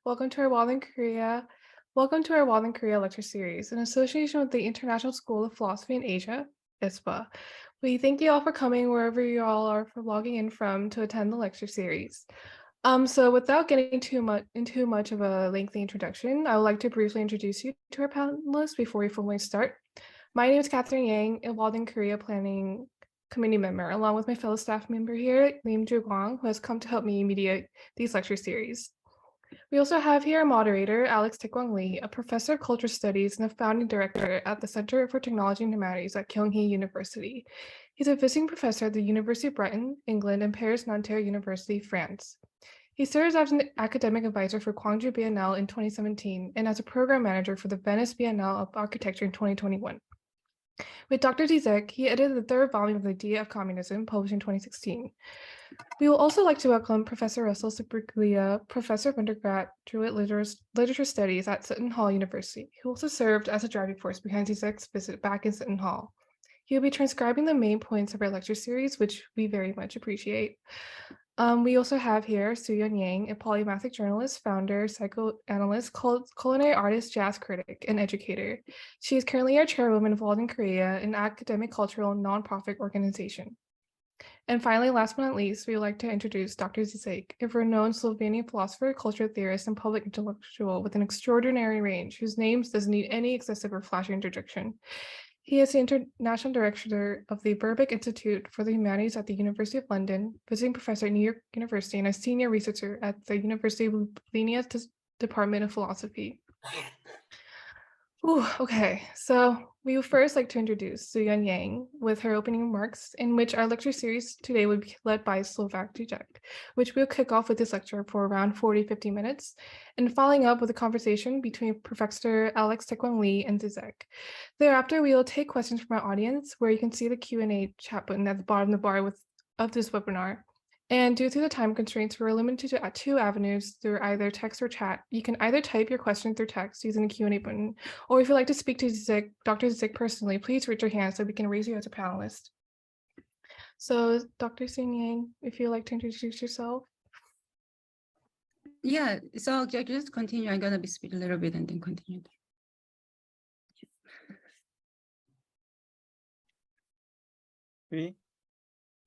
Welcome to our Walden Korea Lecture Series in association with the International School of Philosophy in Asia, ISPA. We thank you all for coming wherever you all are for logging in from to attend the lecture series. So without getting too much of a lengthy introduction, I would like to briefly introduce you to our panelists before we formally start. My name is Catherine Yang, a Walden Korea Planning Committee member, along with my fellow staff member here, Lim Ju Guang, who has come to help me mediate these lecture series. We also have here a moderator, Alex Taekwang Lee, a professor of cultural studies and the founding director at the Center for Technology and Humanities at Kyunghee University. He's a visiting professor at the University of Brighton, England, and Paris Nanterre University, France. He serves as an academic advisor for Gwangju Biennale in 2017 and as a program manager for the Venice Biennale of Architecture in 2021. With Dr. Žižek, he edited the third volume of The Idea of Communism, published in 2016. We will also like to welcome Professor Russell Sabriglia, Professor of Undergraduate Literature Studies at Seton Hall University, who also served as a driving force behind Žižek's visit back in Seton Hall. He will be transcribing the main points of our lecture series, which we very much appreciate. We also have here Soo-Yeon Yang, a polymathic journalist, founder, psychoanalyst, culinary artist, jazz critic, and educator. She is currently our chairwoman of Walden Korea, an academic cultural nonprofit organization. And finally, last but not least, we would like to introduce Dr. Žižek, a renowned Slovenian philosopher, cultural theorist, and public intellectual with an extraordinary range, whose name doesn't need any excessive or flashy interjection. He is the international director of the Birkbeck Institute for the Humanities at the University of London, visiting professor at New York University, and a senior researcher at the University of Ljubljana Department of Philosophy. Okay, so we would first like to introduce Soo-Yeon Yang with her opening remarks, in which our lecture series today will be led by Slavoj, which we'll kick off with this lecture for around 40-50 minutes, and following up with a conversation between Professor Alex Taekwang Lee and Žižek. Thereafter, we will take questions from our audience, where you can see the Q&A chat button at the bottom of the bar of this webinar. And due to the time constraints, we're limited to two avenues through either text or chat. You can either type your question through text using the Q&A button, or if you'd like to speak to Dr. Žižek personally, please raise your hand so we can raise you as a panelist. So Dr. Yang, if you'd like to introduce yourself. Yeah, so just continue. I'm going to speak a little bit and then continue.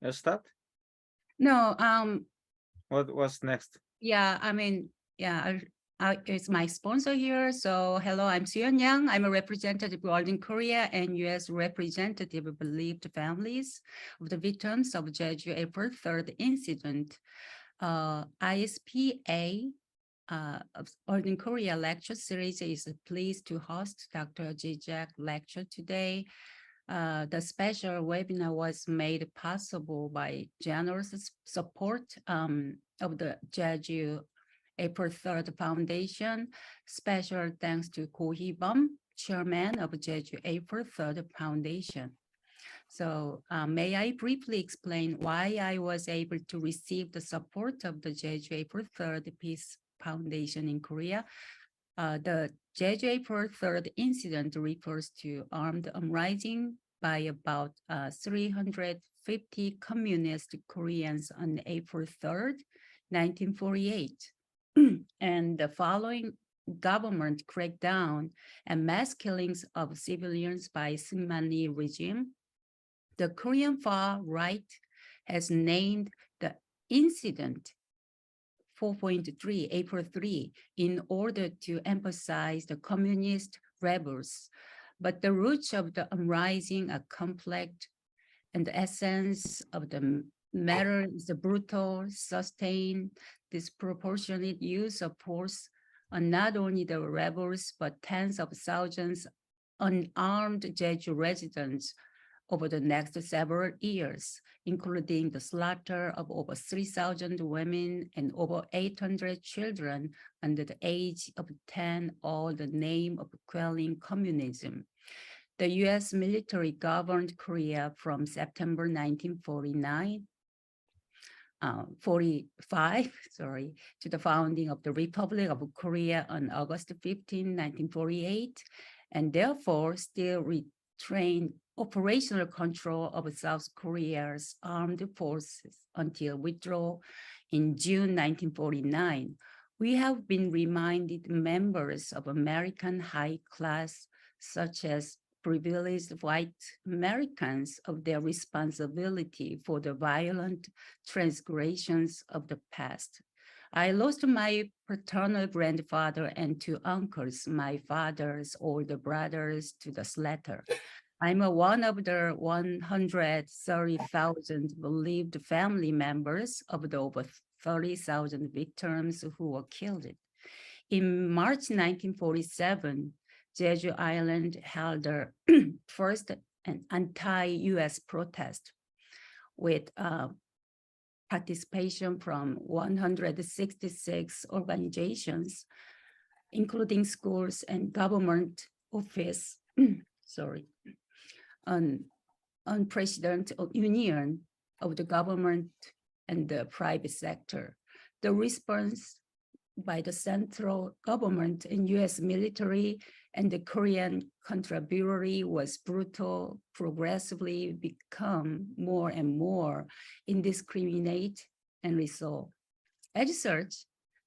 Let's start? No, What was next? yeah, I mean, yeah, it's my sponsor here. So hello, I'm Soo-Yeon Yang. I'm a representative of Walden Korea and U.S. representative of bereaved families of the victims of Jeju April 3rd incident. ISPA of Walden Korea Lecture Series is pleased to host Dr. Žižek lecture today. The special webinar was made possible by generous support of the Jeju April 3rd Foundation. Special thanks to Ko Hee-bum, chairman of Jeju April 3rd Foundation. So may I briefly explain why I was able to receive the support of the Jeju April 3rd Peace Foundation in Korea? The Jeju April 3rd incident refers to armed uprising by about 350 communist Koreans on April 3rd, 1948. And the following government crackdown and mass killings of civilians by Syngman regime, the Korean far right has named the incident 4.3, April 3, in order to emphasize the communist rebels. But the roots of the uprising are complex, and the essence of the matter is the brutal, sustained, disproportionate use of force on not only the rebels, but tens of thousands unarmed Jeju residents over the next several years, including the slaughter of over 3,000 women and over 800 children under the age of 10, all in the name of quelling communism. The US military governed Korea from September 1945 to the founding of the Republic of Korea on August 15, 1948, and therefore still retained operational control of South Korea's armed forces until withdrawal in June 1949. We have been reminded members of American high class, such as privileged white Americans, of their responsibility for the violent transgressions of the past. I lost my paternal grandfather and two uncles, my father's older brothers, to the latter. I'm one of the 130,000 believed family members of the over 30,000 victims who were killed. In March 1947, Jeju Island held the first anti-US protest with participation from 166 organizations, including schools and government office, unprecedented union of the government and the private sector. The response by the central government and US military and the Korean Constabulary was brutal, progressively become more and more indiscriminate and resolved. As such,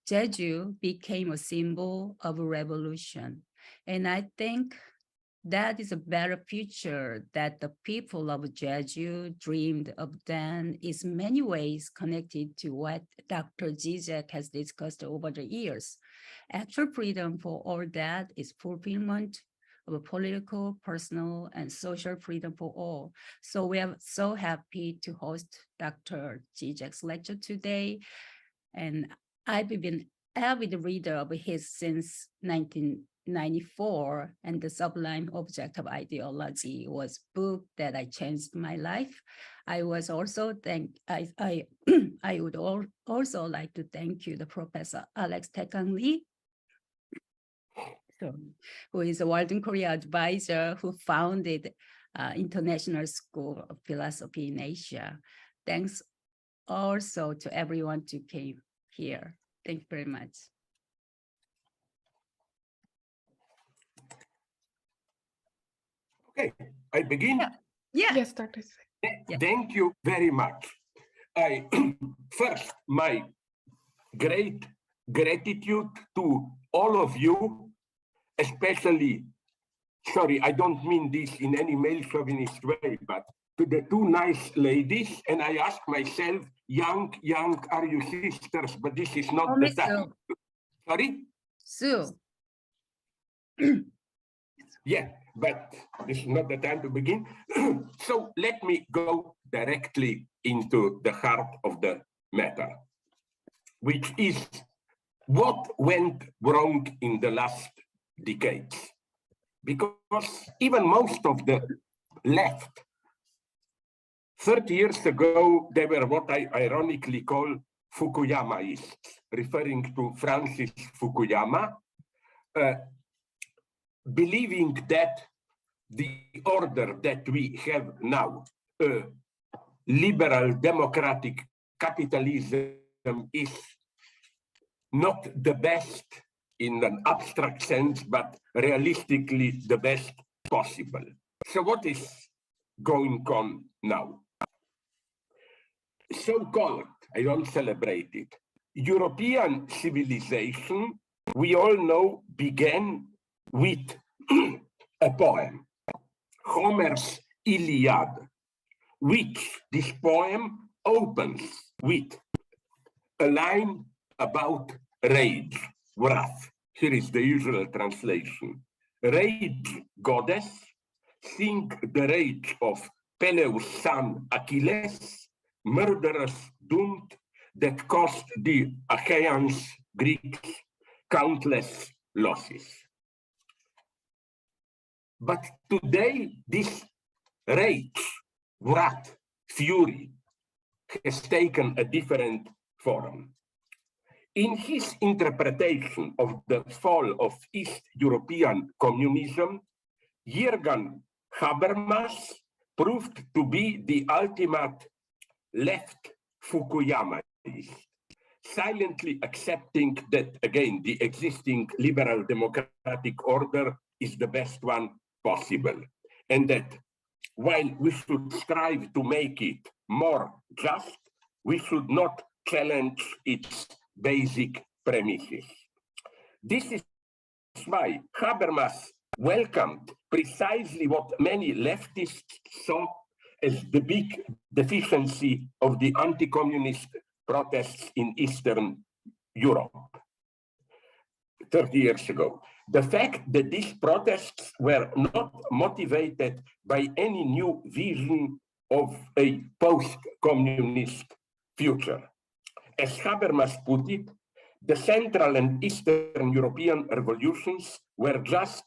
Jeju became a symbol of a revolution. And I think that is a better future that the people of Jeju dreamed of then is many ways connected to what Dr. Žižek has discussed over the years. Actual freedom for all that is fulfillment of a political, personal, and social freedom for all. So we are so happy to host Dr. Žižek's lecture today. And I've been avid reader of his since 1994, and The Sublime Object of Ideology was book that I changed my life. I was also I would also like to thank you, the Professor Alex Taekang Lee, who is a Walden Korea advisor who founded International School of Philosophy in Asia. Thanks also to everyone who came here. Thank you very much. Okay, I begin. Yeah. Yes, Dr. Thank you very much. First, my great gratitude to all of you, especially, sorry, I don't mean this in any male chauvinist way, but to the two nice ladies. And I ask myself, young, are you sisters? But this is not the time. Sorry? Sue. Yeah, but this is not the time to begin. So let me go directly into the heart of the matter, which is what went wrong in the last decades. Because even most of the left, 30 years ago, they were what I ironically call Fukuyamaists, referring to Francis Fukuyama, believing that the order that we have now, liberal democratic capitalism, is not the best in an abstract sense, but realistically the best possible. So what is going on now? So-called, I don't celebrate it, European civilization, we all know, began with a poem, Homer's Iliad, which this poem opens with a line about rage, wrath. Here is the usual translation. Rage, goddess, think the rage of Peleus' son Achilles, murderous doomed, that cost the Achaeans, Greeks, countless losses. But today, this rage, wrath, fury has taken a different form. In his interpretation of the fall of East European communism, Jürgen Habermas proved to be the ultimate left Fukuyamaist, silently accepting that, again, the existing liberal democratic order is the best one possible, and that while we should strive to make it more just, we should not challenge its basic premises. This is why Habermas welcomed precisely what many leftists saw as the big deficiency of the anti-communist protests in Eastern Europe 30 years ago. The fact that these protests were not motivated by any new vision of a post-communist future. As Habermas put it, the Central and Eastern European revolutions were just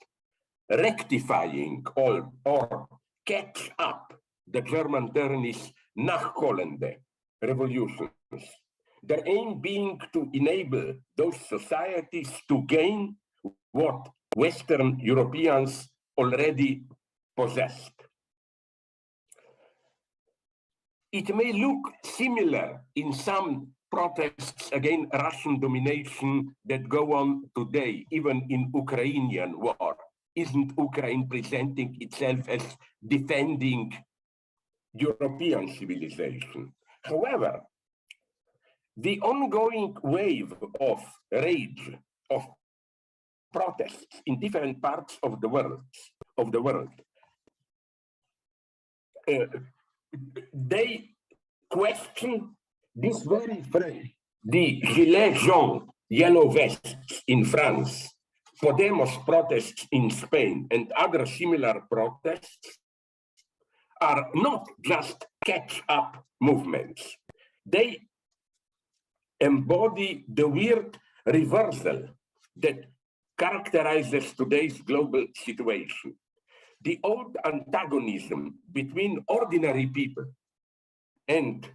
rectifying or catch up the German term is nachholende revolutions. Their aim being to enable those societies to gain what Western Europeans already possessed. It may look similar in some protests against Russian domination that go on today, even in Ukrainian war. Isn't Ukraine presenting itself as defending European civilization? However, the ongoing wave of rage, of protests in different parts of the world, they question this very phrase, the Gilets jaunes, yellow vests in France, Podemos protests in Spain, and other similar protests are not just catch-up movements. They embody the weird reversal that characterizes today's global situation. The old antagonism between ordinary people and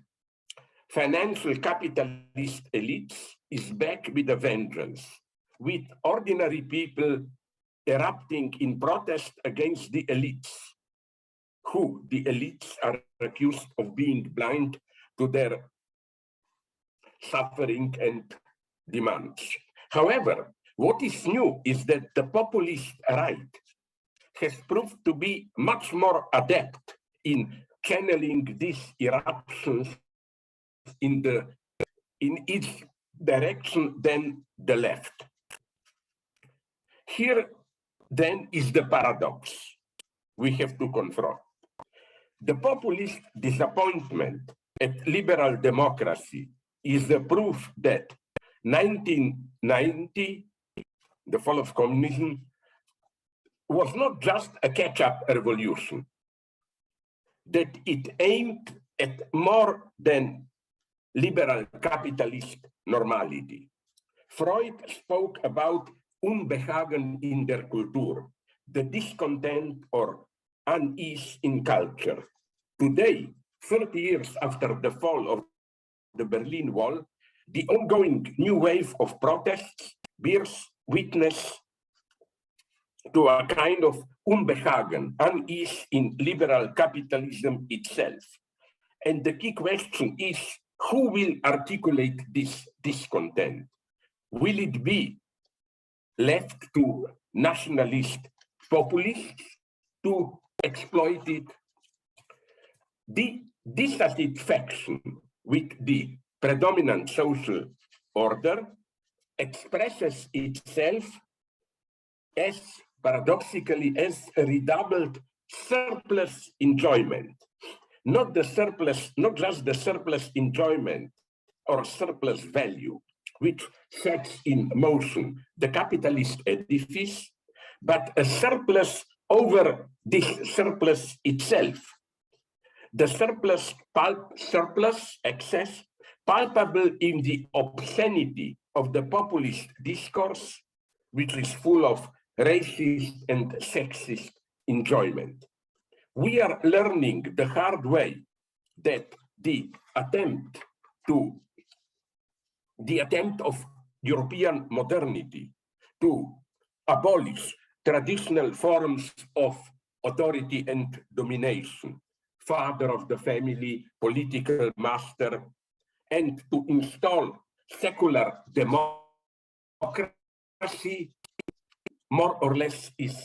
financial capitalist elites is back with a vengeance, with ordinary people erupting in protest against the elites, who the elites are accused of being blind to their suffering and demands. However, what is new is that the populist right has proved to be much more adept in channeling these eruptions in its direction than the left. Here, then, is the paradox we have to confront. The populist disappointment at liberal democracy is the proof that 1990, the fall of communism, was not just a catch-up revolution, that it aimed at more than liberal capitalist normality. Freud spoke about Unbehagen in der Kultur, the discontent or unease in culture. Today, 30 years after the fall of the Berlin Wall, the ongoing new wave of protests bears witness to a kind of Unbehagen, unease in liberal capitalism itself. And the key question is, who will articulate this discontent? Will it be left to nationalist populists to exploit it? The dissatisfaction with the predominant social order expresses itself as paradoxically as a redoubled surplus enjoyment. Not just the surplus enjoyment or surplus value, which sets in motion the capitalist edifice, but a surplus over this surplus itself. The surplus excess, palpable in the obscenity of the populist discourse, which is full of racist and sexist enjoyment. We are learning the hard way that the attempt of European modernity to abolish traditional forms of authority and domination, father of the family, political master, and to install secular democracy more or less is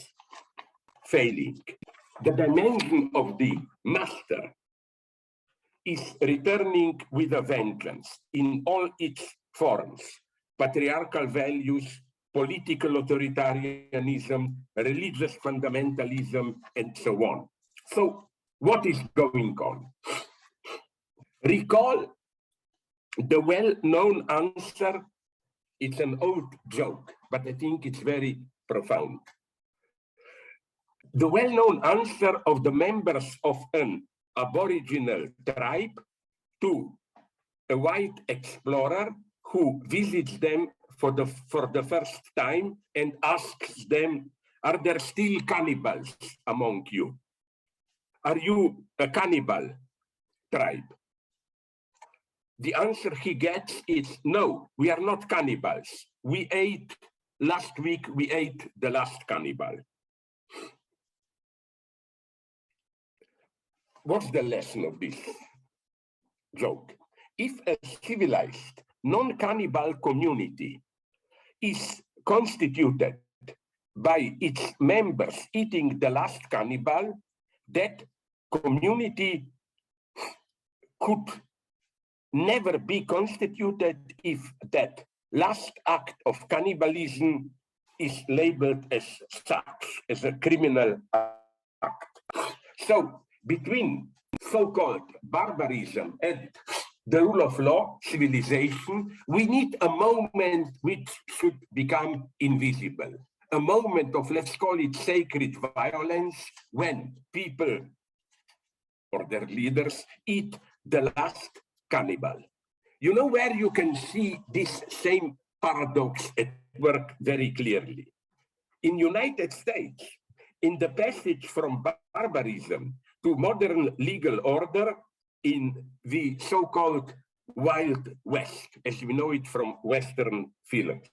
failing. The dimension of the master is returning with a vengeance in all its forms, patriarchal values, political authoritarianism, religious fundamentalism, and so on. So what is going on? Recall the well-known answer. It's an old joke, but I think it's very profound. The well-known answer of the members of an Aboriginal tribe to a white explorer who visits them for the first time and asks them, are there still cannibals among you? Are you a cannibal tribe? The answer he gets is, no, we are not cannibals. Last week, we ate the last cannibal. What's the lesson of this joke? If a civilized, non-cannibal community is constituted by its members eating the last cannibal, that community could never be constituted if that last act of cannibalism is labeled as such, as a criminal act. So between so-called barbarism and the rule of law, civilization, we need a moment which should become invisible. A moment of, let's call it, sacred violence, when people or their leaders eat the last cannibal. You know where you can see this same paradox at work very clearly? In United States, in the passage from barbarism to modern legal order in the so-called Wild West, as we know it from Western films.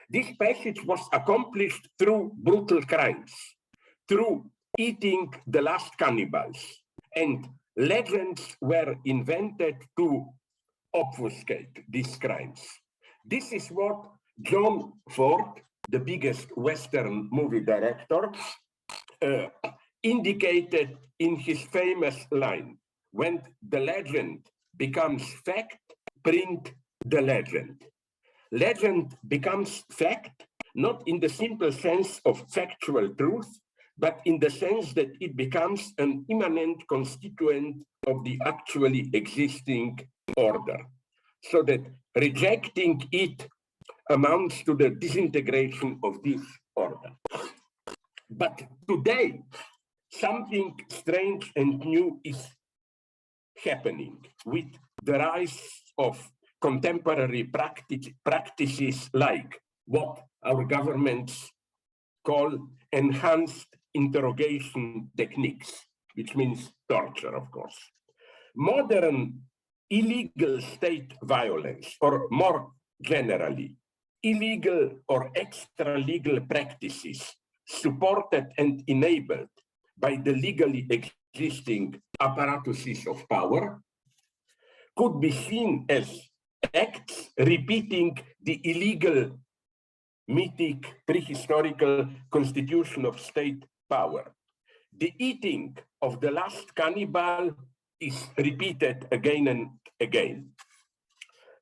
This passage was accomplished through brutal crimes, through eating the last cannibals, and legends were invented to obfuscate these crimes. This is what John Ford, the biggest Western movie director, indicated in his famous line, when the legend becomes fact, print the legend. Legend becomes fact, not in the simple sense of factual truth, but in the sense that it becomes an immanent constituent of the actually existing order, so that rejecting it amounts to the disintegration of this order. But today, something strange and new is happening with the rise of contemporary practices like what our governments call enhanced interrogation techniques, which means torture, of course. Modern illegal state violence, or more generally, illegal or extra-legal practices supported and enabled by the legally existing apparatuses of power could be seen as acts repeating the illegal, mythic, prehistorical constitution of state power. The eating of the last cannibal is repeated again and again.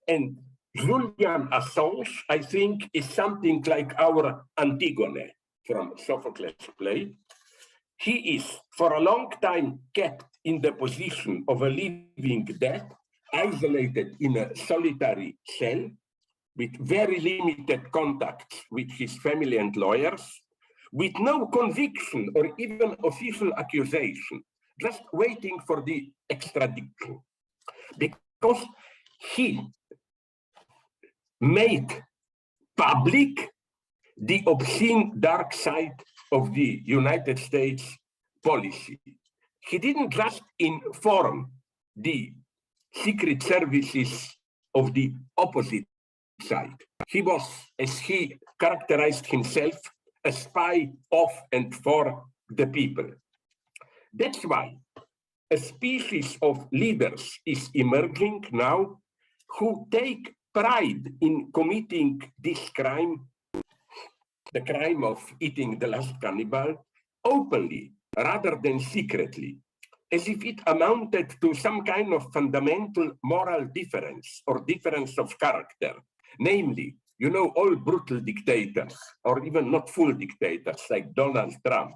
And Julian Assange, I think, is something like our Antigone from Sophocles' play. He is, for a long time, kept in the position of a living dead, isolated in a solitary cell, with very limited contacts with his family and lawyers, with no conviction or even official accusation, just waiting for the extradition. Because he made public the obscene dark side of the United States policy. He didn't just inform the secret services of the opposite side. He was, as he characterized himself, a spy of and for the people. That's why a species of leaders is emerging now who take pride in committing this crime, the crime of eating the last cannibal, openly rather than secretly. as if it amounted to some kind of fundamental moral difference or difference of character. Namely, you know, all brutal dictators, or even not full dictators like Donald Trump,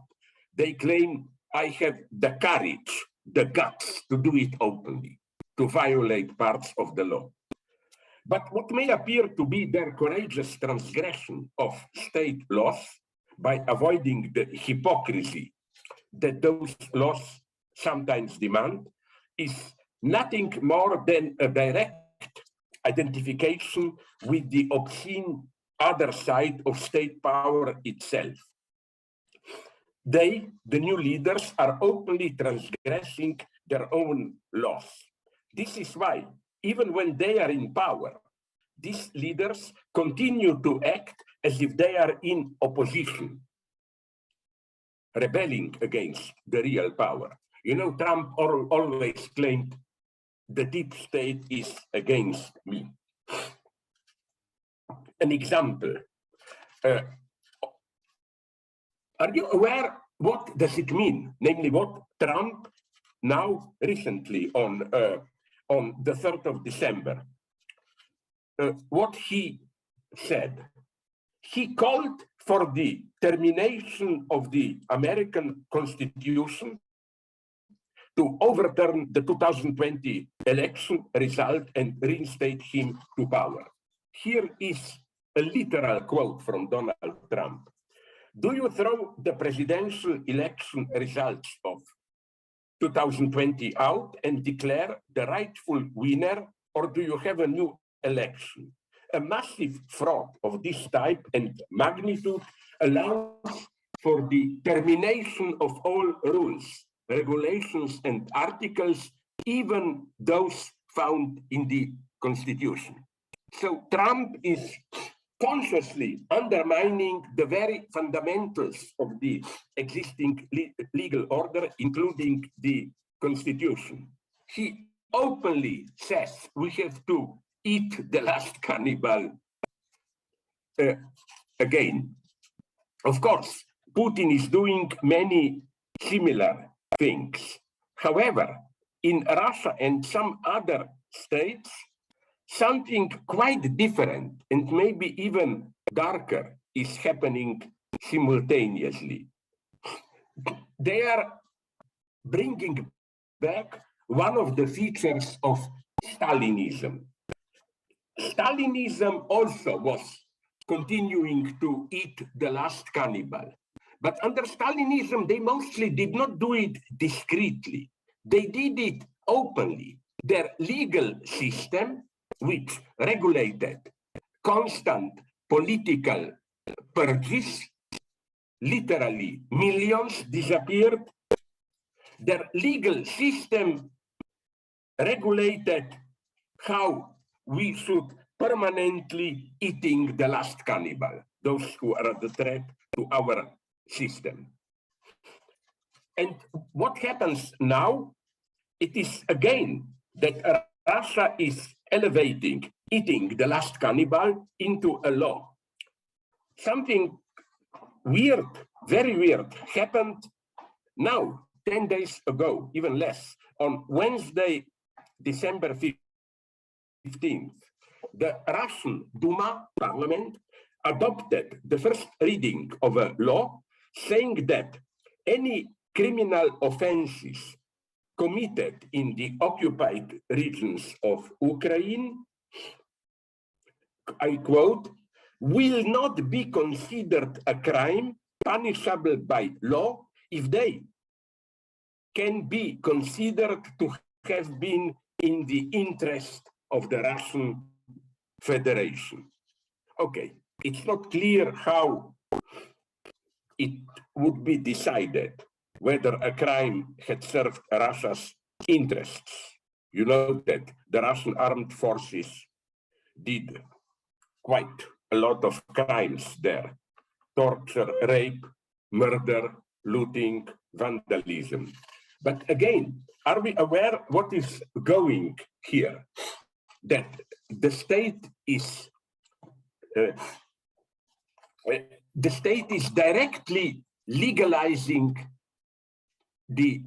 they claim, I have the courage, the guts to do it openly, to violate parts of the law. But what may appear to be their courageous transgression of state laws by avoiding the hypocrisy that those laws sometimes demand is nothing more than a direct identification with the obscene other side of state power itself. They, the new leaders, are openly transgressing their own laws. This is why, even when they are in power, these leaders continue to act as if they are in opposition, rebelling against the real power. You know, Trump always claimed the deep state is against me. An example. Are you aware what does it mean? Namely, what Trump now recently on the 3rd of December, what he said. He called for the termination of the American Constitution to overturn the 2020 election result and reinstate him to power. Here is a literal quote from Donald Trump. Do you throw the presidential election results of 2020 out and declare the rightful winner, or do you have a new election? A massive fraud of this type and magnitude allows for the termination of all rules, regulations, and articles, even those found in the Constitution. So Trump is consciously undermining the very fundamentals of the existing legal order, including the Constitution. He openly says we have to eat the last cannibal again. Of course, Putin is doing many similar things. However, in Russia and some other states, something quite different and maybe even darker is happening simultaneously. They are bringing back one of the features of Stalinism. Stalinism also was continuing to eat the last cannibal. But under Stalinism, they mostly did not do it discreetly. They did it openly. Their legal system, which regulated constant political purges, literally millions disappeared. Their legal system regulated how we should permanently eating the last cannibal, those who are the threat to our system. And what happens now? It is again that Russia is elevating eating the last cannibal into a law. Something weird, very weird, happened now, 10 days ago, even less, on Wednesday, December 15th. The Russian Duma parliament adopted the first reading of a law saying that any criminal offenses committed in the occupied regions of Ukraine, I quote, will not be considered a crime punishable by law if they can be considered to have been in the interest of the Russian Federation. Okay, it's not clear how it would be decided whether a crime had served Russia's interests. You know that the Russian armed forces did quite a lot of crimes there. Torture, rape, murder, looting, vandalism. But again, are we aware what is going here? That the state is directly legalizing the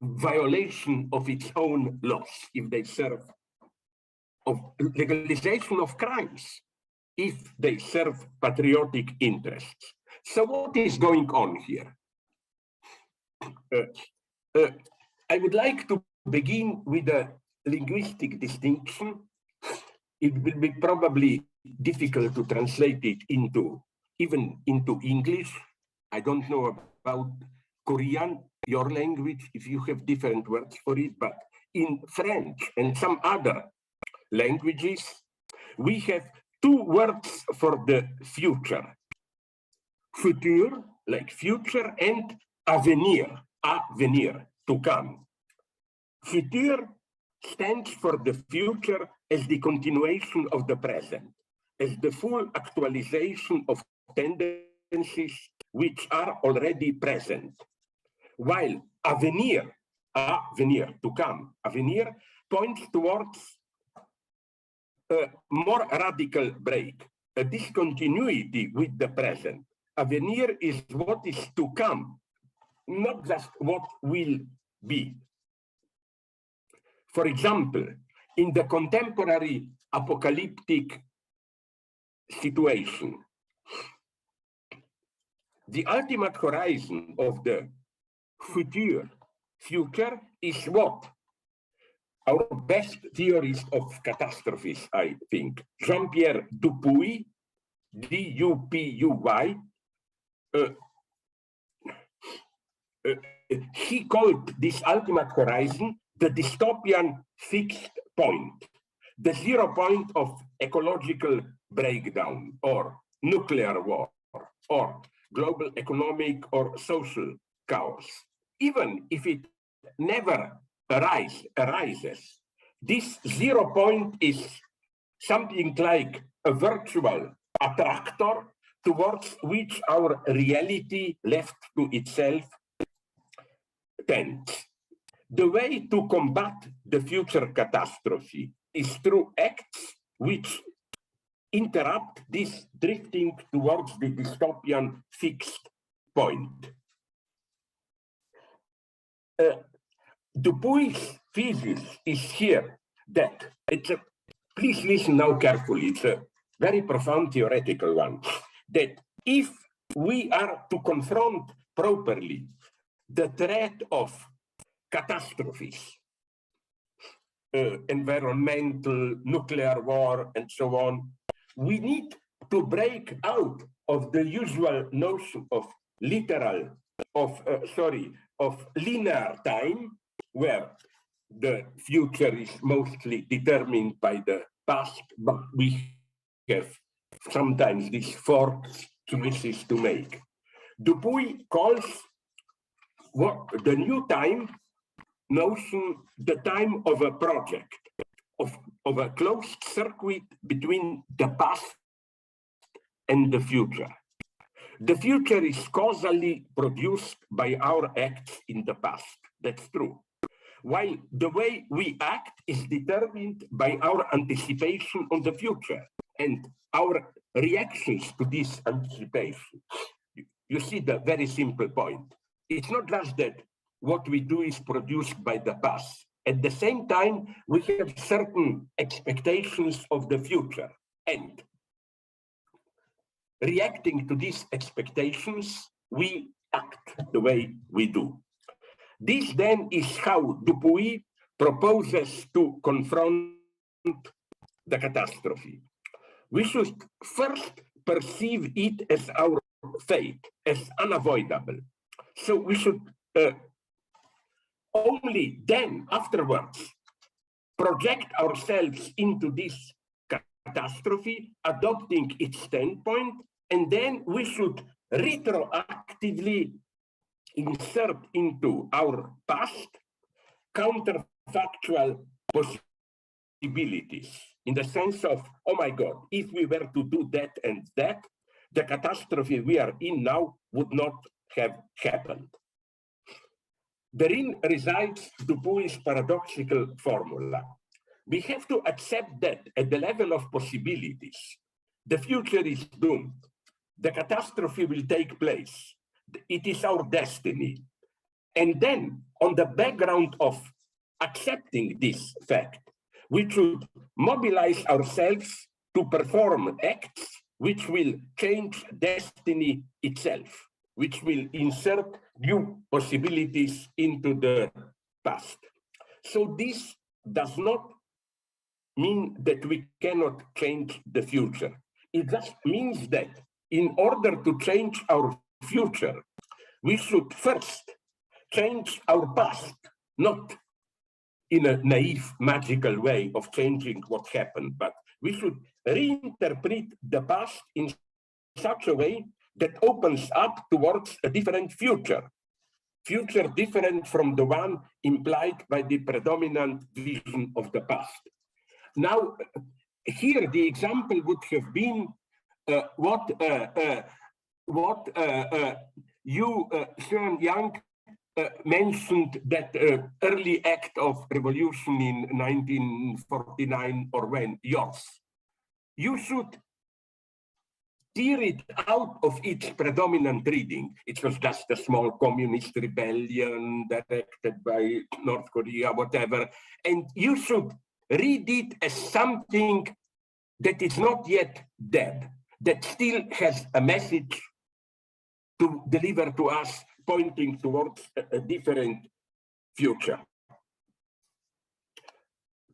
violation of its own laws, if they serve, of legalization of crimes, if they serve patriotic interests. So what is going on here? I would like to begin with a linguistic distinction. It will be probably difficult to translate it even into English. I don't know about Korean, your language, if you have different words for it, but in French and some other languages, we have two words for the future. Futur, like future, and avenir, to come. Futur stands for the future as the continuation of the present, as the full actualization of tendencies which are already present. While avenir, to come, avenir points towards a more radical break, a discontinuity with the present. Avenir is what is to come, not just what will be. For example, in the contemporary apocalyptic situation, the ultimate horizon of the future is what our best theorist of catastrophes, I think, Jean-Pierre Dupuy, D-U-P-U-Y, he called this ultimate horizon the dystopian fixed point, the 0 point of ecological breakdown or nuclear war or global economic or social chaos. Even if it never arises, this 0 point is something like a virtual attractor towards which our reality left to itself tends. The way to combat the future catastrophe is through acts which interrupt this drifting towards the dystopian fixed point. Dupuy's thesis is here that please listen now carefully, it's a very profound theoretical one, that if we are to confront properly the threat of catastrophes, environmental, nuclear war, and so on, we need to break out of the usual notion of linear time, where the future is mostly determined by the past, but we have sometimes these four choices to make. Dupuy calls what the new time notion the time of a project, of a closed circuit between the past and the future. The future is causally produced by our acts in the past. That's true. While the way we act is determined by our anticipation on the future and our reactions to this anticipation. You see the very simple point. It's not just that what we do is produced by the past. At the same time, we have certain expectations of the future, and reacting to these expectations, we act the way we do. This then is how Dupuy proposes to confront the catastrophe. We should first perceive it as our fate, as unavoidable. So we should only then, afterwards, project ourselves into this catastrophe, adopting its standpoint, and then we should retroactively insert into our past counterfactual possibilities, in the sense of, oh my God, if we were to do that and that, the catastrophe we are in now would not have happened. Therein resides Dupuy's paradoxical formula. We have to accept that at the level of possibilities, the future is doomed. The catastrophe will take place. It is our destiny. And then, on the background of accepting this fact, we should mobilize ourselves to perform acts which will change destiny itself, which will insert new possibilities into the past. So this does not mean that we cannot change the future. It just means that in order to change our future, we should first change our past, not in a naive, magical way of changing what happened, but we should reinterpret the past in such a way that opens up towards a different future different from the one implied by the predominant vision of the past. Now, here the example would have been what you, Søren Young, mentioned, that early act of revolution in 1949, or when, yours. You should tear it out of its predominant reading. It was just a small communist rebellion directed by North Korea, whatever. And you should read it as something that is not yet dead, that still has a message to deliver to us, pointing towards a different future.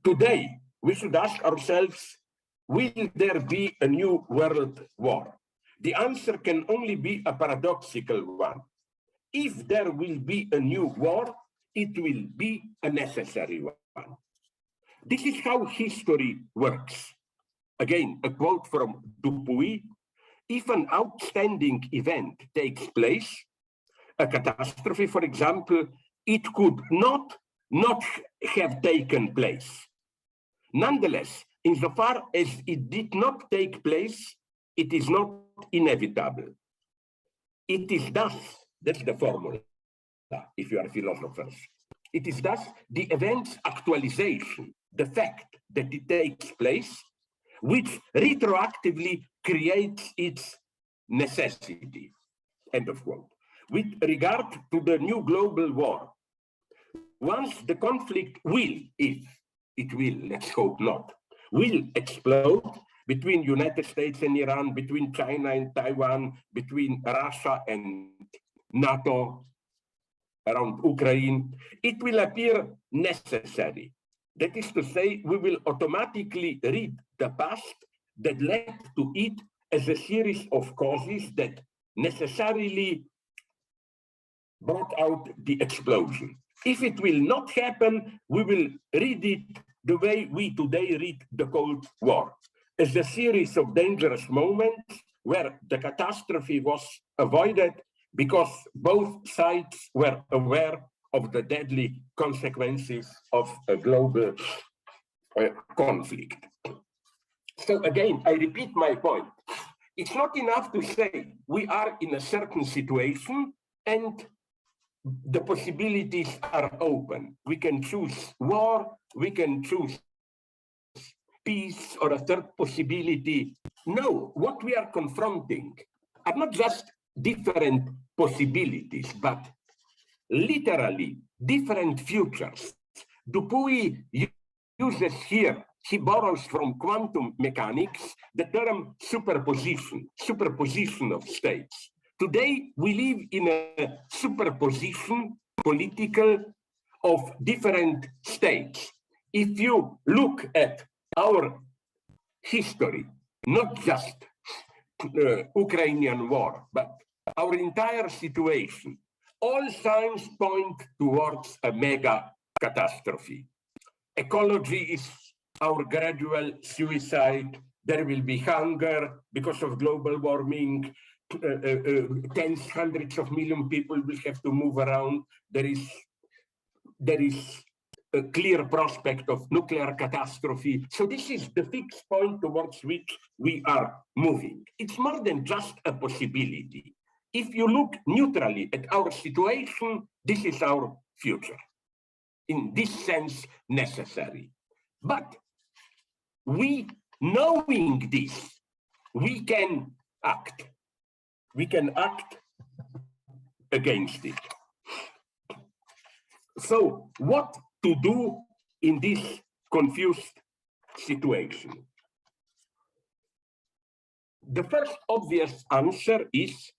Today, we should ask ourselves, will there be a new world war? The answer can only be a paradoxical one. If there will be a new war, it will be a necessary one. This is how history works. Again, a quote from Dupuy: if an outstanding event takes place, a catastrophe, for example, it could not have taken place. Nonetheless, insofar as it did not take place, it is not inevitable. It is thus, that's the formula, if you are philosophers, it is thus the event's actualization, the fact that it takes place, which retroactively creates its necessity, end of quote. With regard to the new global war, once the conflict will, if it will, let's hope not, will explode between United States and Iran, between China and Taiwan, between Russia and NATO, around Ukraine, it will appear necessary. That is to say, we will automatically read the past that led to it as a series of causes that necessarily brought out the explosion. If it will not happen, we will read it the way we today read the Cold War, as a series of dangerous moments where the catastrophe was avoided because both sides were aware of the deadly consequences of a global conflict. So again, I repeat my point. It's not enough to say we are in a certain situation and the possibilities are open. We can choose war, we can choose peace, or a third possibility. No, what we are confronting are not just different possibilities, but literally different futures. Dupuy uses here, he borrows from quantum mechanics, the term superposition of states. Today, we live in a superposition, political, of different states. If you look at our history, not just Ukrainian war, but our entire situation, all signs point towards a mega catastrophe. Ecology is our gradual suicide. There will be hunger because of global warming. Tens, hundreds of million people will have to move around. There is a clear prospect of nuclear catastrophe. So this is the fixed point towards which we are moving. It's more than just a possibility. If you look neutrally at our situation, this is our future. In this sense, necessary. But we, knowing this, we can act. We can act against it. So what to do in this confused situation? The first obvious answer is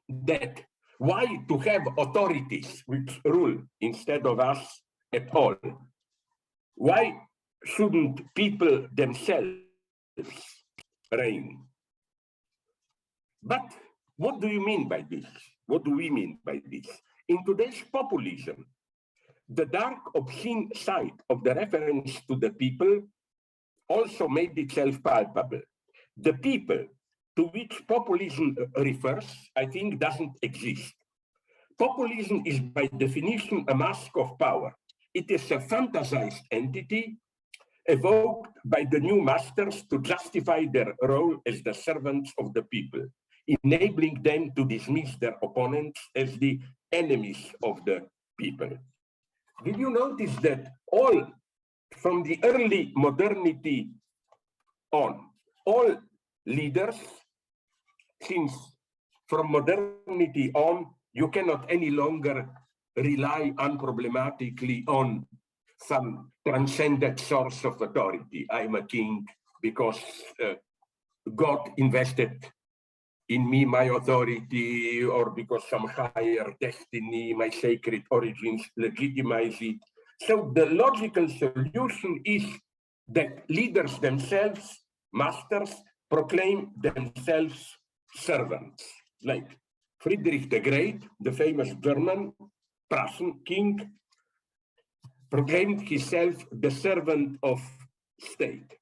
that why to have authorities which rule instead of us at all? Why shouldn't people themselves reign? But what do you mean by this? What do we mean by this? In today's populism, the dark, obscene side of the reference to the people also made itself palpable. The people to which populism refers, I think, doesn't exist. Populism is by definition a mask of power. It is a fantasized entity evoked by the new masters to justify their role as the servants of the people, enabling them to dismiss their opponents as the enemies of the people. Did you notice that all, from the early modernity on, all leaders, since from modernity on, you cannot any longer rely unproblematically on some transcendent source of authority. I'm a king because God invested in me my authority, or because some higher destiny, my sacred origins legitimize it. So the logical solution is that leaders themselves, masters, proclaim themselves servants. Like Friedrich the Great, the famous German Prussian king, proclaimed himself the servant of state.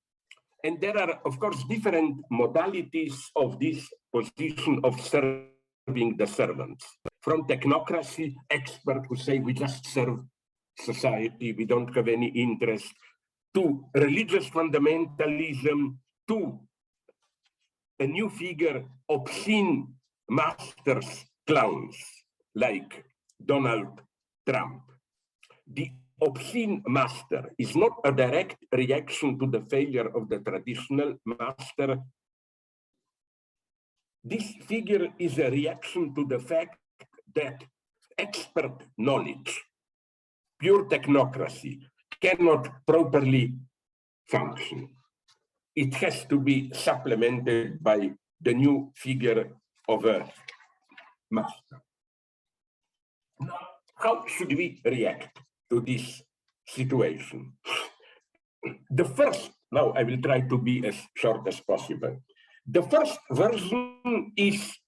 And there are, of course, different modalities of this position of serving the servants. From technocracy, experts who say we just serve society, we don't have any interest, to religious fundamentalism, to a new figure, obscene masters, clowns, like Donald Trump. The obscene master is not a direct reaction to the failure of the traditional master. This figure is a reaction to the fact that expert knowledge, pure technocracy, cannot properly function. It has to be supplemented by the new figure of a master. Now, how should we react to this situation? The first, now I will try to be as short as possible. The first version is,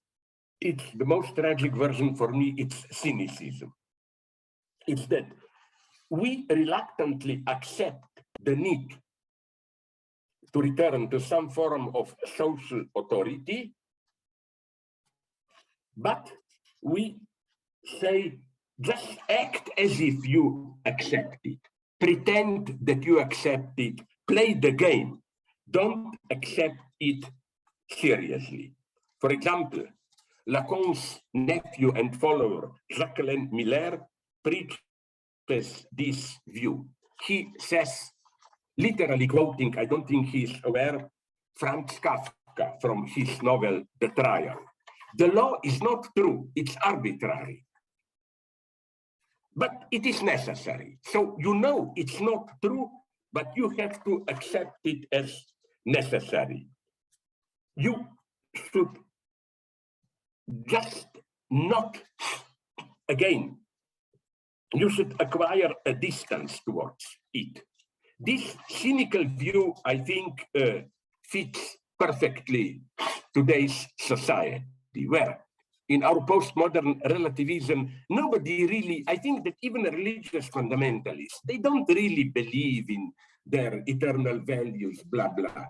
it's the most tragic version for me, it's cynicism. It's that we reluctantly accept the need to return to some form of social authority, but we say, just act as if you accept it. Pretend that you accept it. Play the game. Don't accept it seriously. For example, Lacan's nephew and follower, Jacques Miller, preaches this view. He says, literally quoting, I don't think he's aware, Franz Kafka from his novel, The Trial. The law is not true, it's arbitrary. But it is necessary. So you know it's not true, but you have to accept it as necessary. You should just not, again, you should acquire a distance towards it. This cynical view, I think, fits perfectly today's society, where in our postmodern relativism, nobody really, I think that even religious fundamentalists, they don't really believe in their eternal values, blah, blah.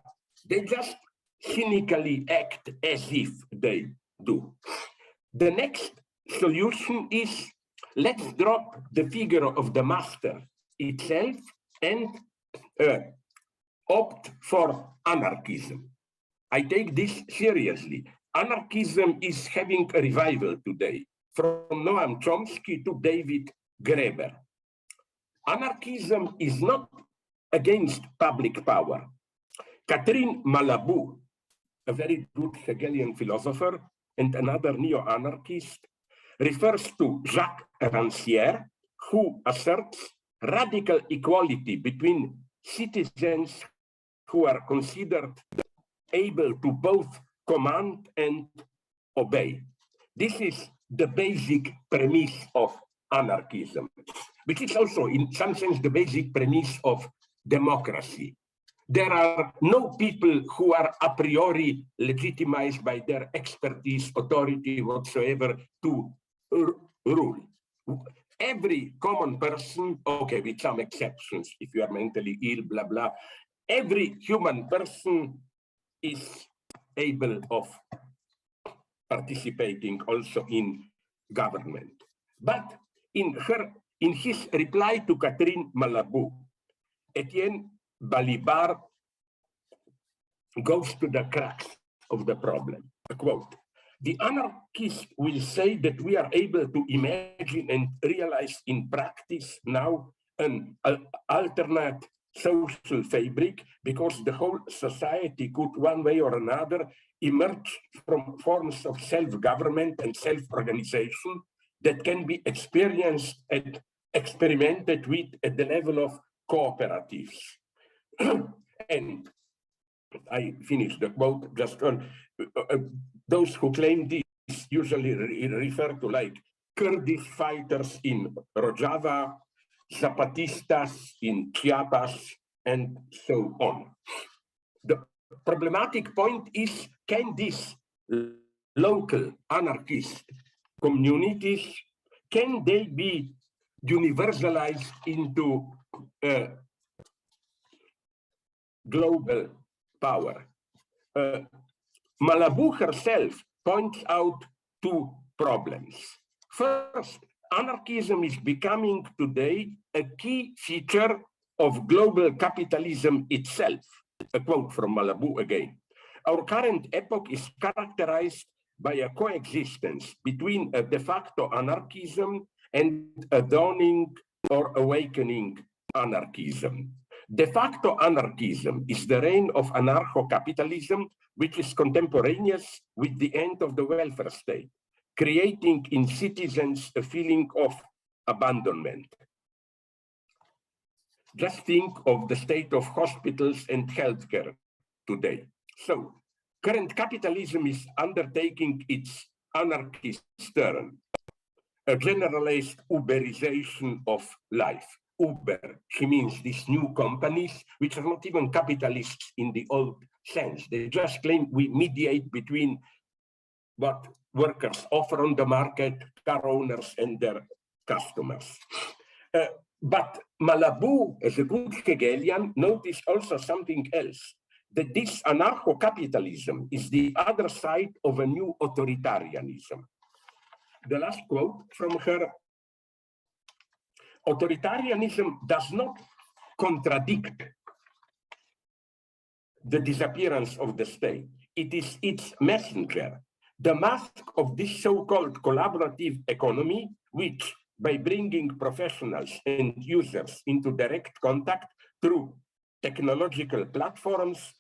They just cynically act as if they do. The next solution is, let's drop the figure of the master itself and opt for anarchism. I take this seriously. Anarchism is having a revival today, from Noam Chomsky to David Graeber. Anarchism is not against public power. Catherine Malabou, a very good Hegelian philosopher and another neo-anarchist, refers to Jacques Rancière, who asserts radical equality between citizens who are considered able to both command and obey. This is the basic premise of anarchism, which is also in some sense the basic premise of democracy. There are no people who are a priori legitimized by their expertise, authority whatsoever to rule. Every common person, okay, with some exceptions, if you are mentally ill, blah, blah, every human person is able of participating also in government. But in his reply to Catherine Malabou, Etienne Balibar goes to the crux of the problem. A quote: "The anarchist will say that we are able to imagine and realize in practice now an alternate social fabric because the whole society could one way or another emerge from forms of self-government and self-organization that can be experienced and experimented with at the level of cooperatives." And I finished the quote just on those who claim this usually refer to like Kurdish fighters in Rojava, Zapatistas in Chiapas, and so on. The problematic point is, can these local anarchist communities, can they be universalized into global power? Malabou herself points out two problems. First, anarchism is becoming today a key feature of global capitalism itself. A quote from Malabou again. Our current epoch is characterized by a coexistence between a de facto anarchism and a dawning or awakening anarchism. De facto anarchism is the reign of anarcho-capitalism, which is contemporaneous with the end of the welfare state, creating in citizens a feeling of abandonment. Just think of the state of hospitals and healthcare today. So, current capitalism is undertaking its anarchist turn, a generalized Uberization of life. Uber, she means these new companies, which are not even capitalists in the old sense. They just claim we mediate between what workers offer on the market, car owners, and their customers. But Malabou, as a good Hegelian, noticed also something else, that this anarcho-capitalism is the other side of a new authoritarianism. The last quote from her: "Authoritarianism does not contradict the disappearance of the state. It is its messenger. The mask of this so-called collaborative economy, which, by bringing professionals and users into direct contact through technological platforms,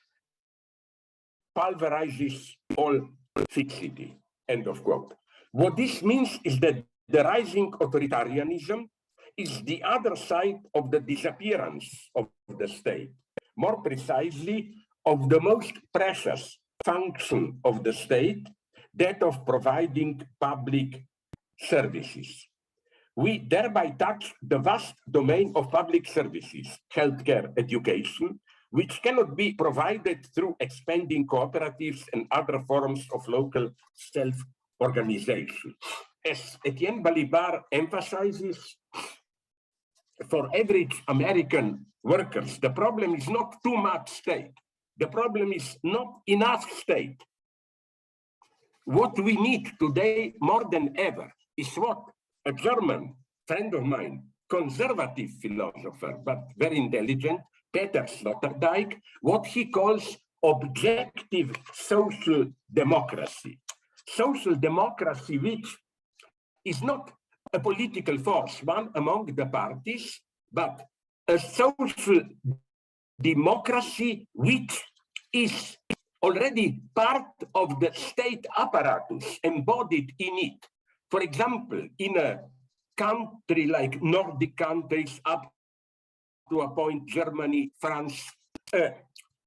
pulverizes all fixity." End of quote. What this means is that the rising authoritarianism is the other side of the disappearance of the state, more precisely of the most precious function of the state, that of providing public services. We thereby touch the vast domain of public services, healthcare, education, which cannot be provided through expanding cooperatives and other forms of local self-organization. As Etienne Balibar emphasizes, for average American workers, the problem is not too much state. The problem is not enough state. What we need today more than ever is what a German friend of mine, conservative philosopher, but very intelligent, Peter Sloterdijk, what he calls objective social democracy. Social democracy, which is not a political force, one among the parties, but a social democracy which is already part of the state apparatus embodied in it. For example, in a country like Nordic countries, up to a point, Germany, France,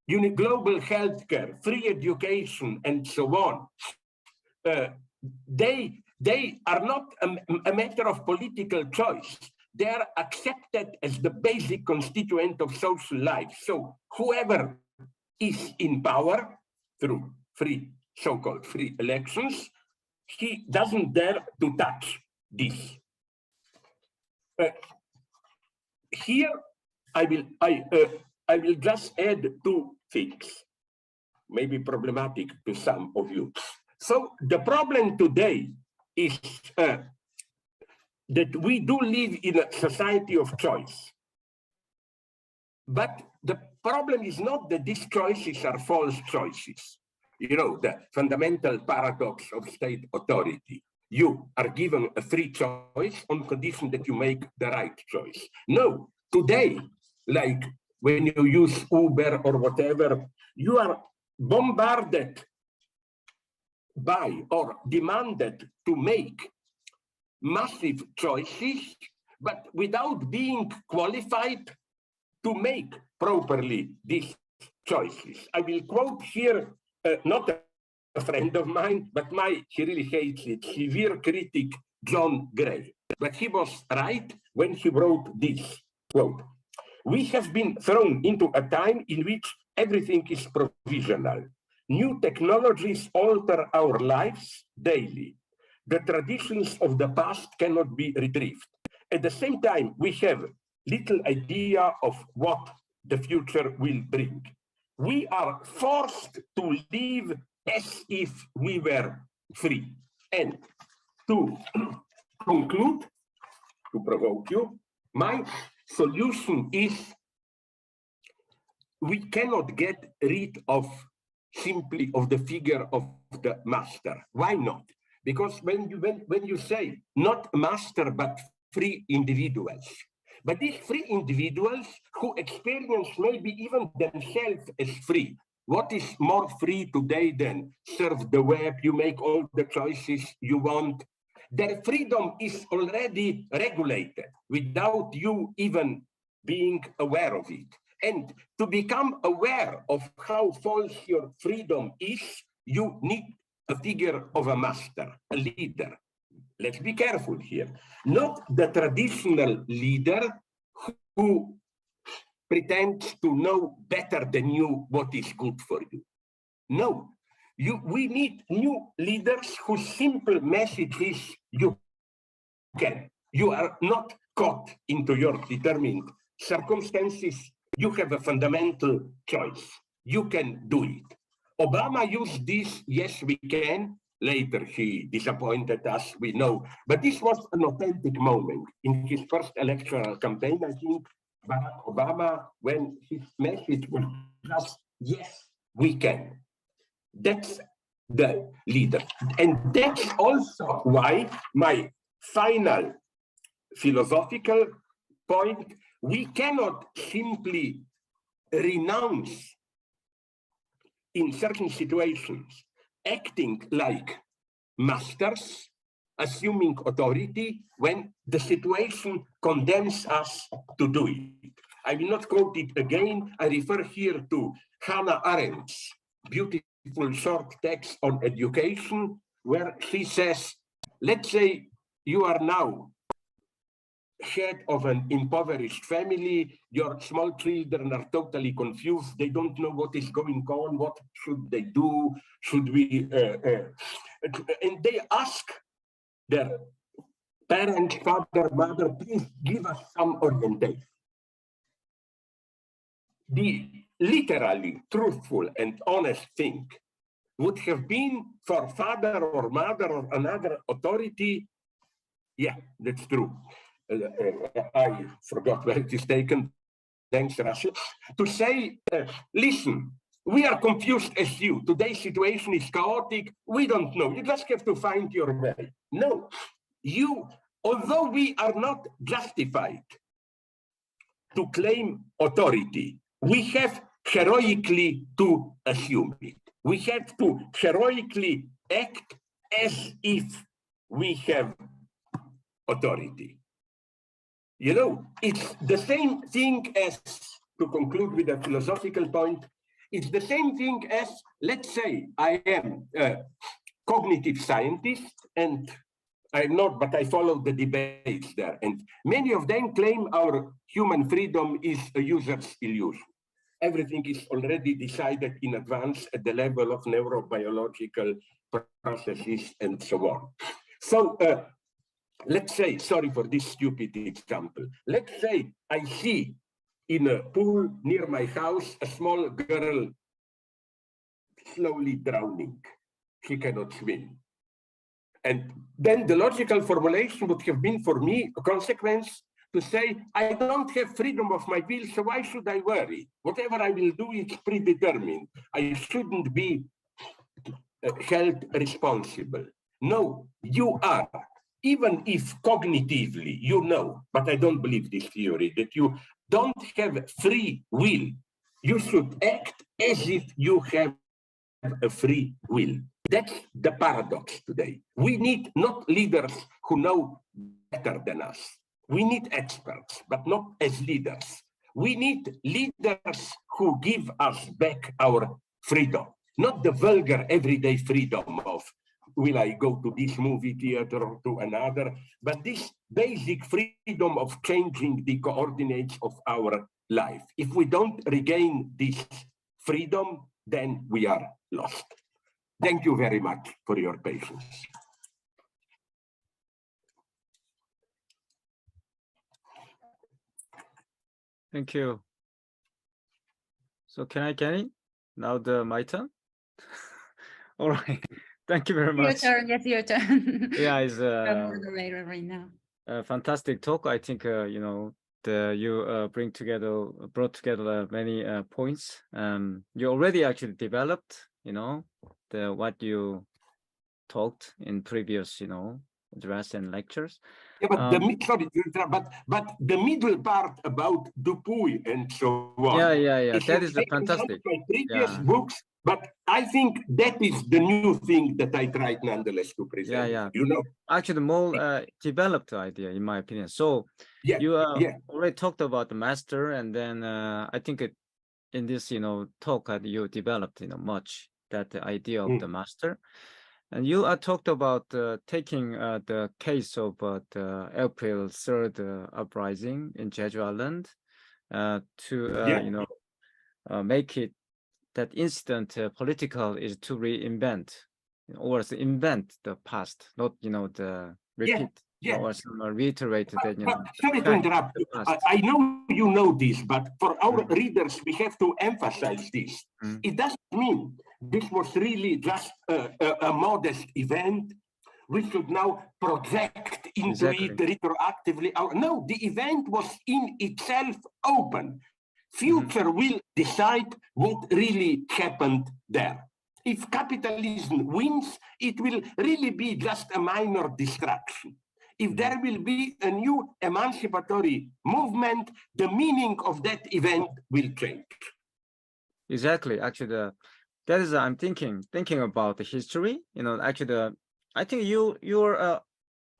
global healthcare, free education, and so on, they are not a matter of political choice. They are accepted as the basic constituent of social life. So whoever is in power through so-called free elections, he doesn't dare to touch this. Here, I will just add two things, maybe problematic to some of you. So the problem today is that we do live in a society of choice. But the problem is not that these choices are false choices. You know, the fundamental paradox of state authority. You are given a free choice on condition that you make the right choice. No, today, like when you use Uber or whatever, you are bombarded by or demanded to make massive choices, but without being qualified to make properly these choices. I will quote here, not a friend of mine, but he really hates it, severe critic, John Gray. But he was right when he wrote this, quote, "We have been thrown into a time in which everything is provisional. New technologies alter our lives daily. The traditions of the past cannot be retrieved. At the same time, we have little idea of what the future will bring. We are forced to live as if we were free." And to conclude, to provoke you, my solution is we cannot get rid of simply of the figure of the master. Why not? Because when you say not master but free individuals, but these free individuals who experience maybe even themselves as free. What is more free today than surf the web, you make all the choices you want? Their freedom is already regulated without you even being aware of it. And to become aware of how false your freedom is, you need a figure of a master, a leader. Let's be careful here. Not the traditional leader who pretends to know better than you what is good for you. No, we need new leaders whose simple message is you can. You are not caught into your determined circumstances. You have a fundamental choice. You can do it. Obama used this, yes, we can. Later, he disappointed us, we know. But this was an authentic moment. In his first electoral campaign, I think, Barack Obama, when his message was just, yes, we can. That's the leader. And that's also why my final philosophical point, we cannot simply renounce in certain situations, acting like masters, assuming authority when the situation condemns us to do it. I will not quote it again. I refer here to Hannah Arendt's beautiful short text on education, where she says, let's say you are now head of an impoverished family, your small children are totally confused, they don't know what is going on, what should they do, should we, and they ask their parent, father, mother, please give us some orientation. The literally truthful and honest thing would have been for father or mother or another authority, yeah, that's true. I forgot where it is taken, thanks Russell, to say, listen, we are confused as you. Today's situation is chaotic. We don't know. You just have to find your way. No, although we are not justified to claim authority, we have heroically to assume it. We have to heroically act as if we have authority. You know, it's the same thing as, to conclude with a philosophical point, it's the same thing as, let's say, I am a cognitive scientist, and I'm not, but I follow the debates there. And many of them claim our human freedom is a user's illusion. Everything is already decided in advance at the level of neurobiological processes and so on. So let's say, sorry for this stupid example, let's say I see in a pool near my house a small girl slowly drowning. She cannot swim. And then the logical formulation would have been for me a consequence to say, I don't have freedom of my will, so why should I worry? Whatever I will do is predetermined. I shouldn't be held responsible. No, you are. Even if cognitively you know, but I don't believe this theory, that you don't have free will, you should act as if you have a free will. That's the paradox today. We need not leaders who know better than us. We need experts, but not as leaders. We need leaders who give us back our freedom, not the vulgar everyday freedom of, will I go to this movie theater or to another, but this basic freedom of changing the coordinates of our life. If we don't regain this freedom, then we are lost. Thank you very much for your patience. Thank you. So can I get it? Now my turn? All right. Thank you very much. Your turn. Yes, your turn. Yeah, it's Moderator right now. a fantastic talk. I think you know, you brought together many points. You already actually developed, you know, what you talked in previous, you know, address and lectures. Yeah, but but the middle part about Dupuy and so on. Yeah. That is fantastic. My previous books, but I think that is the new thing that I tried nonetheless to present. Yeah. You know, actually, the more developed idea, in my opinion. So you already talked about the master, and then I think in this, you know, talk you developed, you know, much that idea of the master. And you talked about taking the case of the April 3rd uprising in Jeju Island to, you know, make it that incident political is to reinvent or to invent the past, not, you know, the repeat. Or reiterate that, you know. Sorry to interrupt you. I know you know this, but for our readers, we have to emphasize this. It doesn't mean this was really just a modest event. We should now project into it retroactively. No, the event was in itself open. Future will decide what really happened there. If capitalism wins, it will really be just a minor distraction. If there will be a new emancipatory movement, the meaning of that event will change. Exactly. Actually, that is I'm thinking about the history. You know, actually, I think your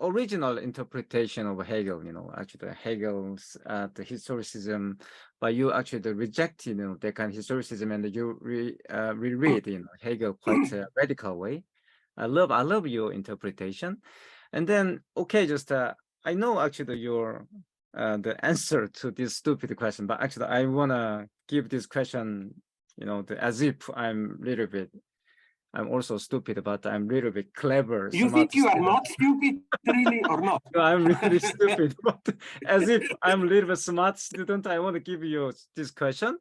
original interpretation of Hegel, you know, actually Hegel's the historicism, but you actually reject, you know, that kind of historicism, and you reread, you know, Hegel quite a radical way. I love your interpretation. And then, okay, just I know actually your the answer to this stupid question, but actually I wanna give this question, you know, as if I'm also stupid, but I'm a little bit clever. You think you are not stupid, really, or not? No, I'm really stupid, but as if I'm a little bit smart student, I want to give you this question.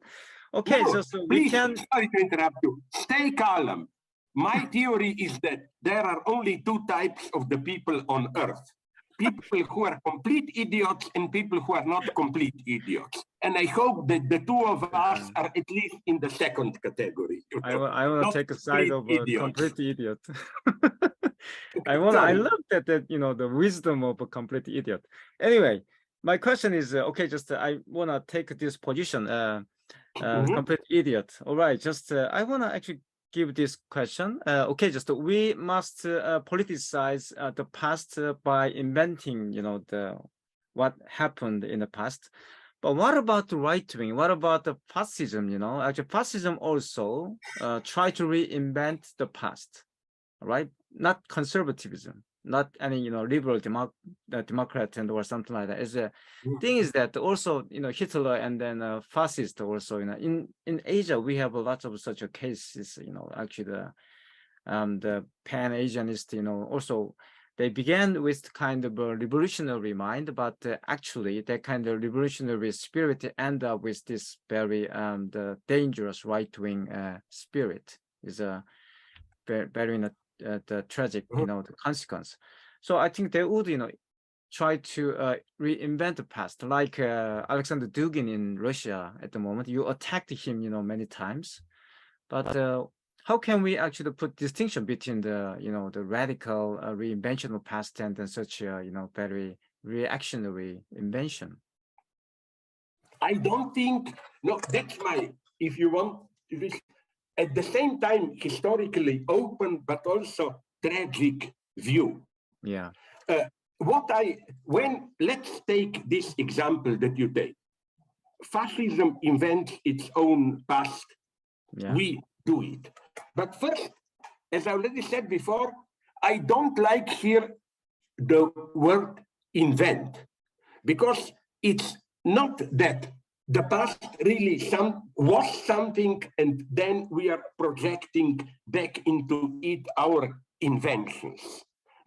Okay, no, just so please, we can. Sorry to interrupt you. Stay calm. My theory is that there are only two types of the people on Earth. People who are complete idiots and people who are not complete idiots. And I hope that the two of us are at least in the second category. I want to take a side of a complete idiot. I love that you know, the wisdom of a complete idiot. Anyway, my question is okay. Just I want to take this position. Complete idiot. All right. Just I want to actually give this question. Okay, just we must politicize the past by inventing, you know, what happened in the past. But what about the right wing? What about the fascism? You know, actually, fascism also try to reinvent the past, right? Not conservatism, not any, you know, liberal Democrat and or something like that. Is the thing is that also, you know, Hitler and then fascist also, you know, in Asia we have a lot of such cases. You know, actually the Pan-Asianist, you know, also they began with kind of a revolutionary mind, but actually that kind of revolutionary spirit end up with this very the dangerous right-wing spirit is a very the tragic, you know, the consequence. So I think they would, you know, try to reinvent the past, like Alexander Dugin in Russia at the moment. You attacked him, you know, many times, but how can we actually put distinction between the, you know, the radical reinvention of past and then such a, you know, very reactionary invention? I don't think, no, that's my, if you want, it is at the same time historically open, but also tragic view. Yeah. Let's take this example that you take. Fascism invents its own past. Yeah. We do it. But first, as I already said before, I don't like here the word invent, because it's not that the past really was something and then we are projecting back into it our inventions.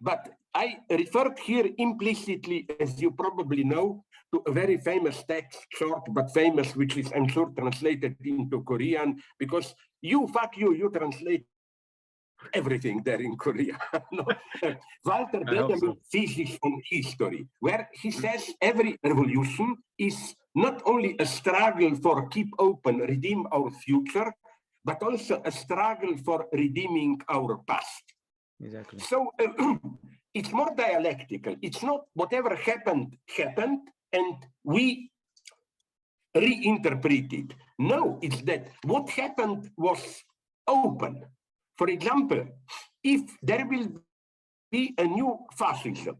But I referred here implicitly, as you probably know, to a very famous text, short but famous, which is, I'm sure, translated into Korean, because you translate everything there in Korea. No. Walter Benjamin thesis on history, where he says every revolution is not only a struggle for keep open, redeem our future, but also a struggle for redeeming our past. Exactly. So it's more dialectical. It's not whatever happened, and we reinterpret it. No, it's that what happened was open. For example, if there will be a new fascism,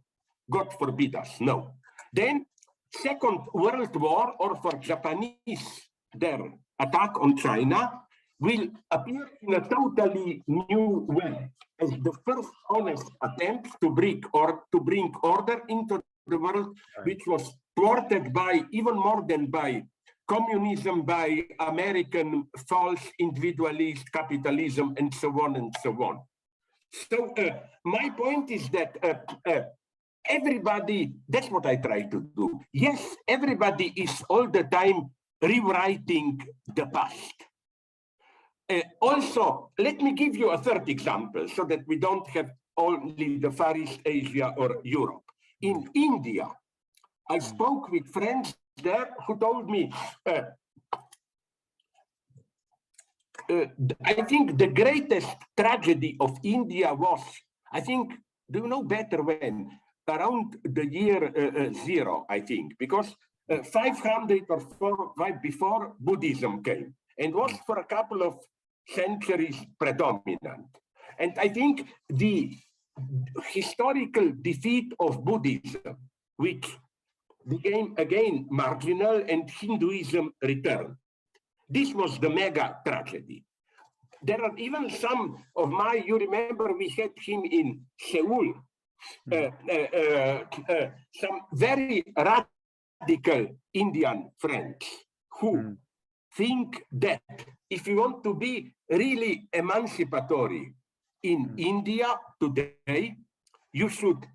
God forbid us, no, then Second World War, or for Japanese, their attack on China, will appear in a totally new way as the first honest attempt to bring order into the world, which was thwarted by, even more than by, communism, by American false individualist capitalism, and so on and so on. So my point is that everybody, that's what I try to do. Yes, everybody is all the time rewriting the past. Also, let me give you a third example so that we don't have only the Far East Asia or Europe. In India, I spoke with friends there who told me, I think the greatest tragedy of India was, I think, do you know better when? Around the year 0, I think, because 500 or 400 before Buddhism came, and was for a couple of centuries predominant. And I think the historical defeat of Buddhism, which became again marginal, and Hinduism returned. This was the mega tragedy. There are even some of my, you remember we had him in Seoul, some very radical Indian friends who think that if you want to be really emancipatory in India today, you should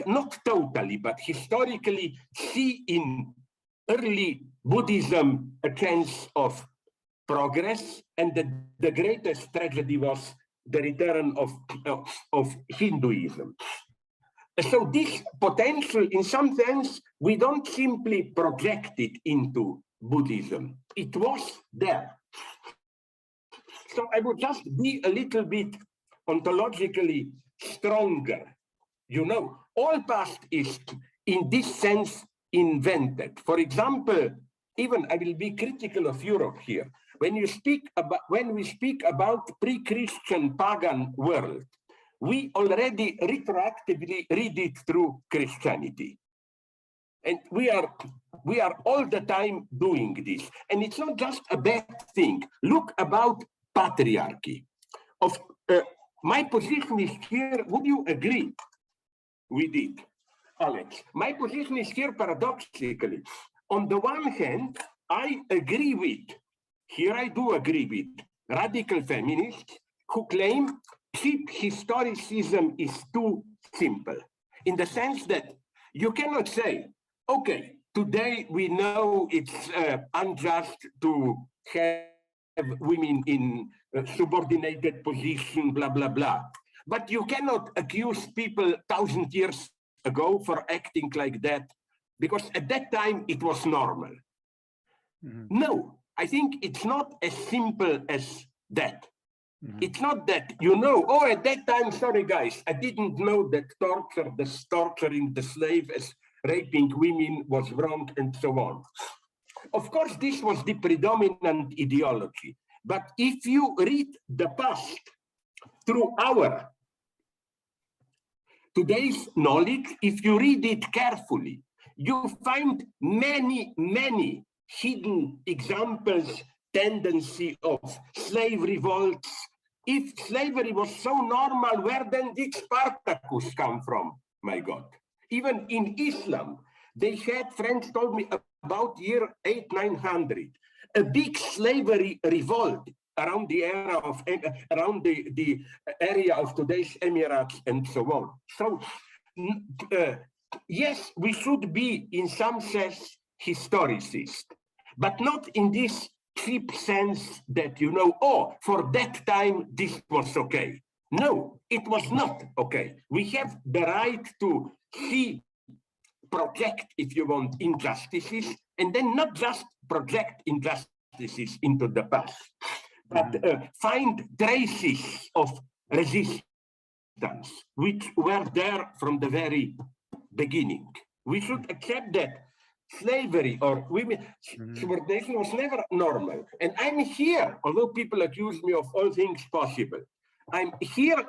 not totally, but historically see in early Buddhism a chance of progress, and the greatest tragedy was the return of Hinduism. So this potential, in some sense, we don't simply project it into Buddhism. It was there. So I would just be a little bit ontologically stronger. You know, all past is, in this sense, invented. For example, even I will be critical of Europe here. when we speak about pre-Christian pagan world, we already retroactively read it through Christianity. And we are all the time doing this. And it's not just a bad thing. Look about patriarchy. My position is here, would you agree with it, Alex? My position is here paradoxically. On the one hand, I agree with, here I do agree with, radical feminists who claim cheap historicism is too simple, in the sense that you cannot say, okay, today we know it's unjust to have women in subordinated position, blah, blah, blah. But you cannot accuse people 1,000 years ago for acting like that, because at that time it was normal. Mm-hmm. No, I think it's not as simple as that. Mm-hmm. It's not that, you know, oh, at that time, sorry guys, I didn't know that torturing the slave as raping women was wrong and so on. Of course, this was the predominant ideology. But if you read the past through our today's knowledge, if you read it carefully, you find many, many hidden examples, tendency of slave revolts. If slavery was so normal, where then did Spartacus come from? My God. Even in Islam, they had, friends told me about year 800-900, a big slavery revolt around the era of the area of today's Emirates and so on. So yes, we should be in some sense historicist, but not in this cheap sense that, you know, oh, for that time this was okay. No, it was not okay. We have the right to see, project, if you want, injustices, and then not just project injustices into the past, but find traces of resistance which were there from the very beginning. We should accept that slavery or women subordination was never normal. And I'm here, although people accuse me of all things possible, I'm here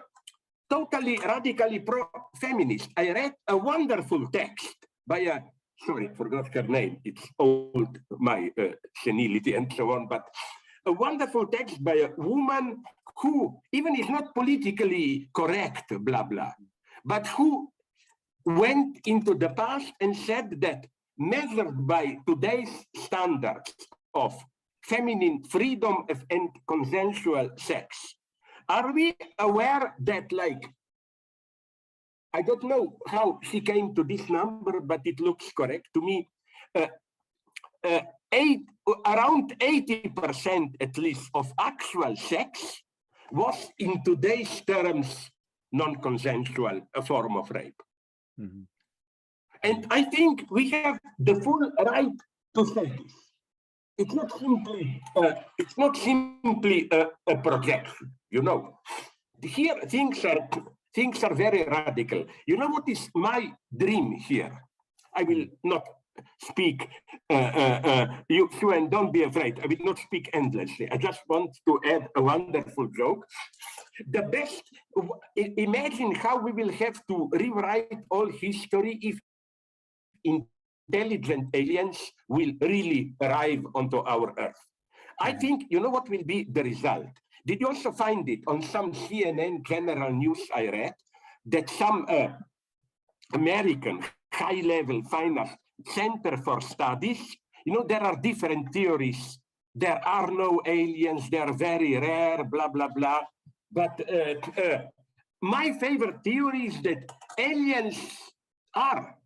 totally radically pro-feminist. I read a wonderful text by a, sorry, forgot her name, it's old, my senility and so on, but a wonderful text by a woman who even is not politically correct, blah, blah, but who went into the past and said that measured by today's standards of feminine freedom and consensual sex, are we aware that, like, I don't know how she came to this number, but it looks correct to me, around 80% at least of actual sex was in today's terms non-consensual, a form of rape. Mm-hmm. And I think we have the full right to say this. It's not simply a projection, you know. Here things are very radical. You know what is my dream here? I will not speak, you and don't be afraid, I will not speak endlessly. I just want to add a wonderful joke. The best, imagine how we will have to rewrite all history if intelligent aliens will really arrive onto our Earth. I think, you know what will be the result? Did you also find it on some CNN general news I read, that some American high-level finance center for studies, you know, there are different theories. There are no aliens, they are very rare, blah, blah, blah. But my favorite theory is that aliens are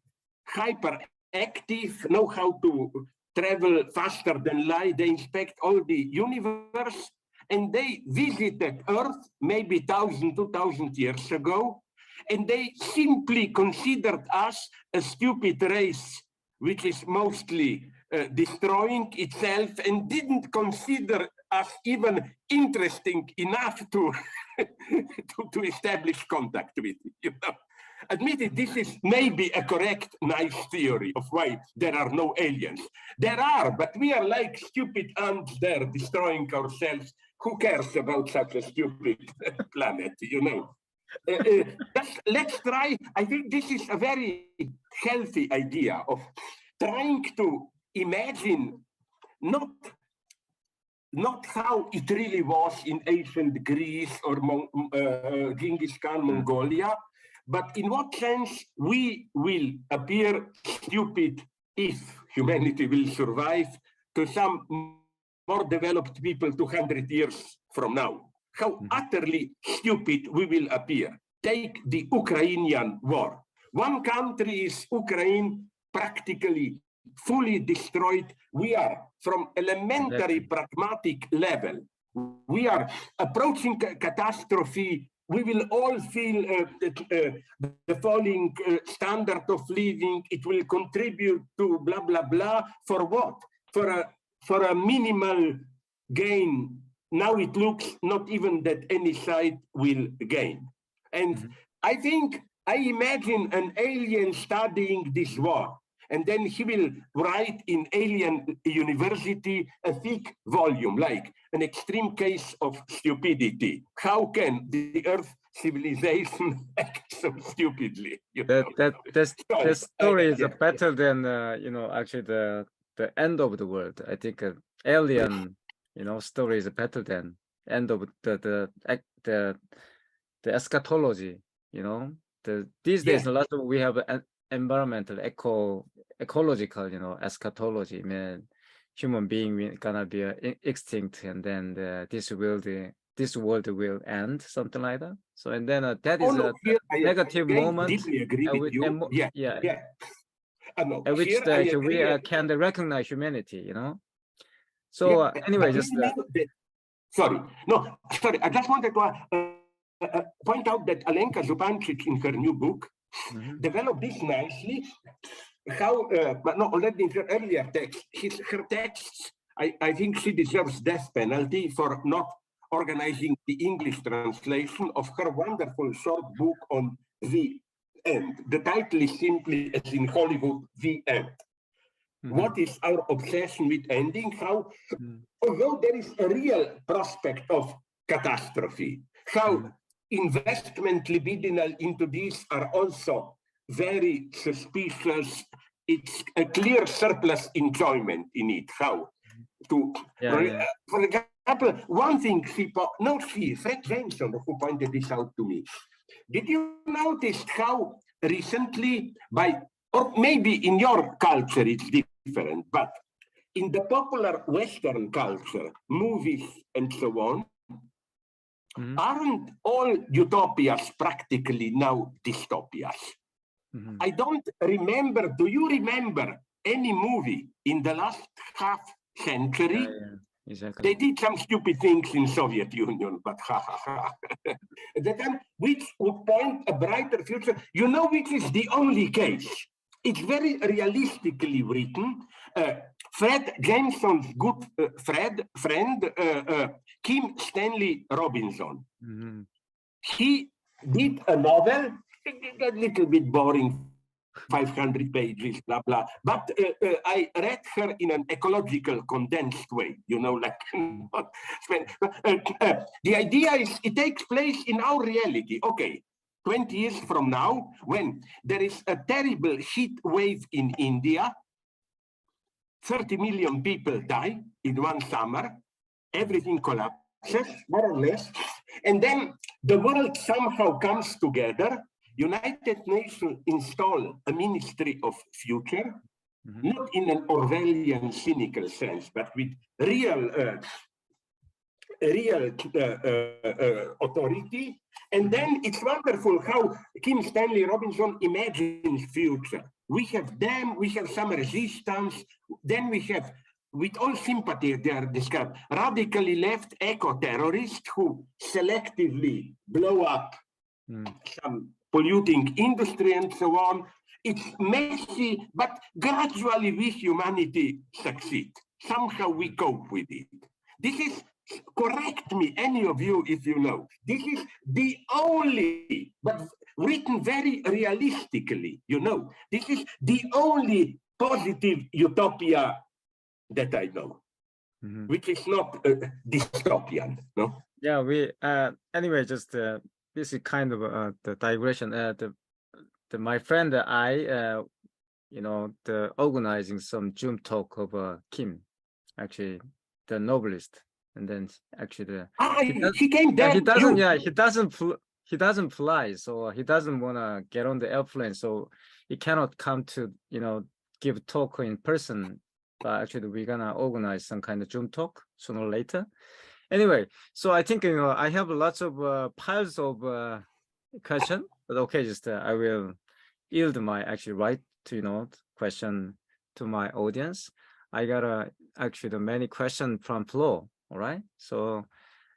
hyperactive, know how to travel faster than light, they inspect all the universe, and they visited Earth maybe 1,000, 2,000 years ago, and they simply considered us a stupid race, which is mostly destroying itself, and didn't consider us even interesting enough to to establish contact with, you know. Admitted, this is maybe a correct, nice theory of why there are no aliens. There are, but we are like stupid ants there destroying ourselves. Who cares about such a stupid planet, you know? Let's try. I think this is a very healthy idea of trying to imagine not how it really was in ancient Greece or Genghis Khan, Mongolia, but in what sense we will appear stupid if humanity will survive to some more developed people 200 years from now. How utterly stupid we will appear. Take the Ukrainian war. One country is Ukraine, practically fully destroyed. We are from elementary pragmatic level. We are approaching catastrophe. We will all feel the falling standard of living. It will contribute to blah, blah, blah. For what? For a minimal gain. Now it looks not even that any side will gain. And I imagine an alien studying this war, and then he will write in Alien University a thick volume, like an extreme case of stupidity. How can the Earth civilization act so stupidly? The story is better than actually the end of the world. I think Alien story is better than end of the eschatology. These days a lot of we have an environmental ecological eschatology. Man, human being gonna be extinct, and then this world will end, something like that. So and then that is a negative moment. Deeply agree with you. At which stage we can recognize humanity. So anyway, just sorry. I just wanted to point out that Alenka Zupancic in her new book developed this nicely. How, but no, already in her earlier text, her texts, I think she deserves death penalty for not organizing the English translation of her wonderful short book on the end. The title is simply, as in Hollywood, The End. What is our obsession with ending? How, although there is a real prospect of catastrophe, how investment libidinal into this are also very suspicious. It's a clear surplus enjoyment in it. How to, for example, one thing Fred Jameson, who pointed this out to me. Did you notice how recently, or maybe in your culture it's different, but in the popular Western culture, movies and so on, aren't all utopias practically now dystopias? I don't remember, do you remember any movie in the last half century? Exactly. They did some stupid things in Soviet Union, but which would point a brighter future. You know which is the only case? It's very realistically written. Fred Jameson's good friend, Kim Stanley Robinson. He did a novel, a little bit boring, 500 pages, blah, blah. But I read her in an ecological, condensed way, like the idea is it takes place in our reality. Okay, 20 years from now, when there is a terrible heat wave in India, 30 million people die in one summer, everything collapses, more or less, and then the world somehow comes together. United Nations install a Ministry of Future, not in an Orwellian cynical sense, but with real authority. And then it's wonderful how Kim Stanley Robinson imagines future. We have them, we have some resistance, then we have, with all sympathy, they are described, radically left eco-terrorists who selectively blow up some polluting industry and so on. It's messy, but gradually we humanity succeed. Somehow we cope with it. This is correct me, any of you, if you know. This is the only, but written very realistically, you know. This is the only positive utopia that I know, which is not dystopian, no? Yeah, we anyway, just this is kind of the digression. My friend I you know, the organizing some Zoom talk of Kim, actually the novelist, and then actually he came there. he doesn't. Yeah, he doesn't fly, so he doesn't wanna get on the airplane, so he cannot come to, you know, give talk in person. But actually, we're gonna organize some kind of Zoom talk sooner or later. Anyway, so I think, you know, I have lots of piles of question, but okay, just I will yield my actually right to, you know, question to my audience. I got actually the many questions from floor. All right, so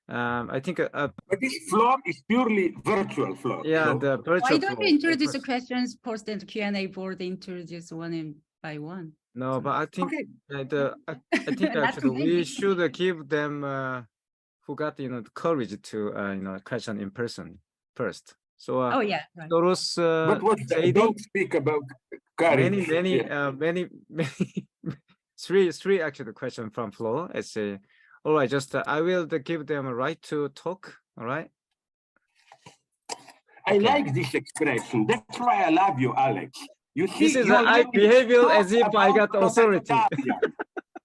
I think but this floor is purely virtual floor. yeah, so. the virtual Why don't floor. you introduce the questions, post in the Q&A board, introduce one by one? No, but I think Okay. I think Not actually we today. should give them who got, you know, the courage to you know, question in person first. So Oh yeah, right. Soros, But what? Sadie, Don't speak about courage. many three actually the question from floor. It's a all right. Just I will give them a right to talk. All right. I like this expression. That's why I love you, Alex. You see, This is you I behavior talk as if I got about authority. totalitarian.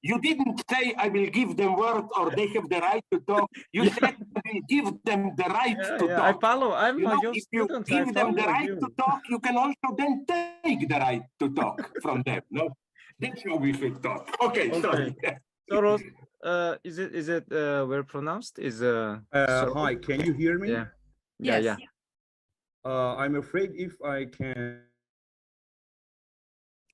You didn't say I will give them word or they have the right to talk. You said I will give them the right to talk. I follow. I'm You know, your if you student. give them the right you. to talk, you can also then take the right to talk from them. No, that's how we should talk. Okay, sorry. Soros, is it well pronounced? Is Hi, can you hear me? Yeah. Yes. Yeah. I'm afraid if I can.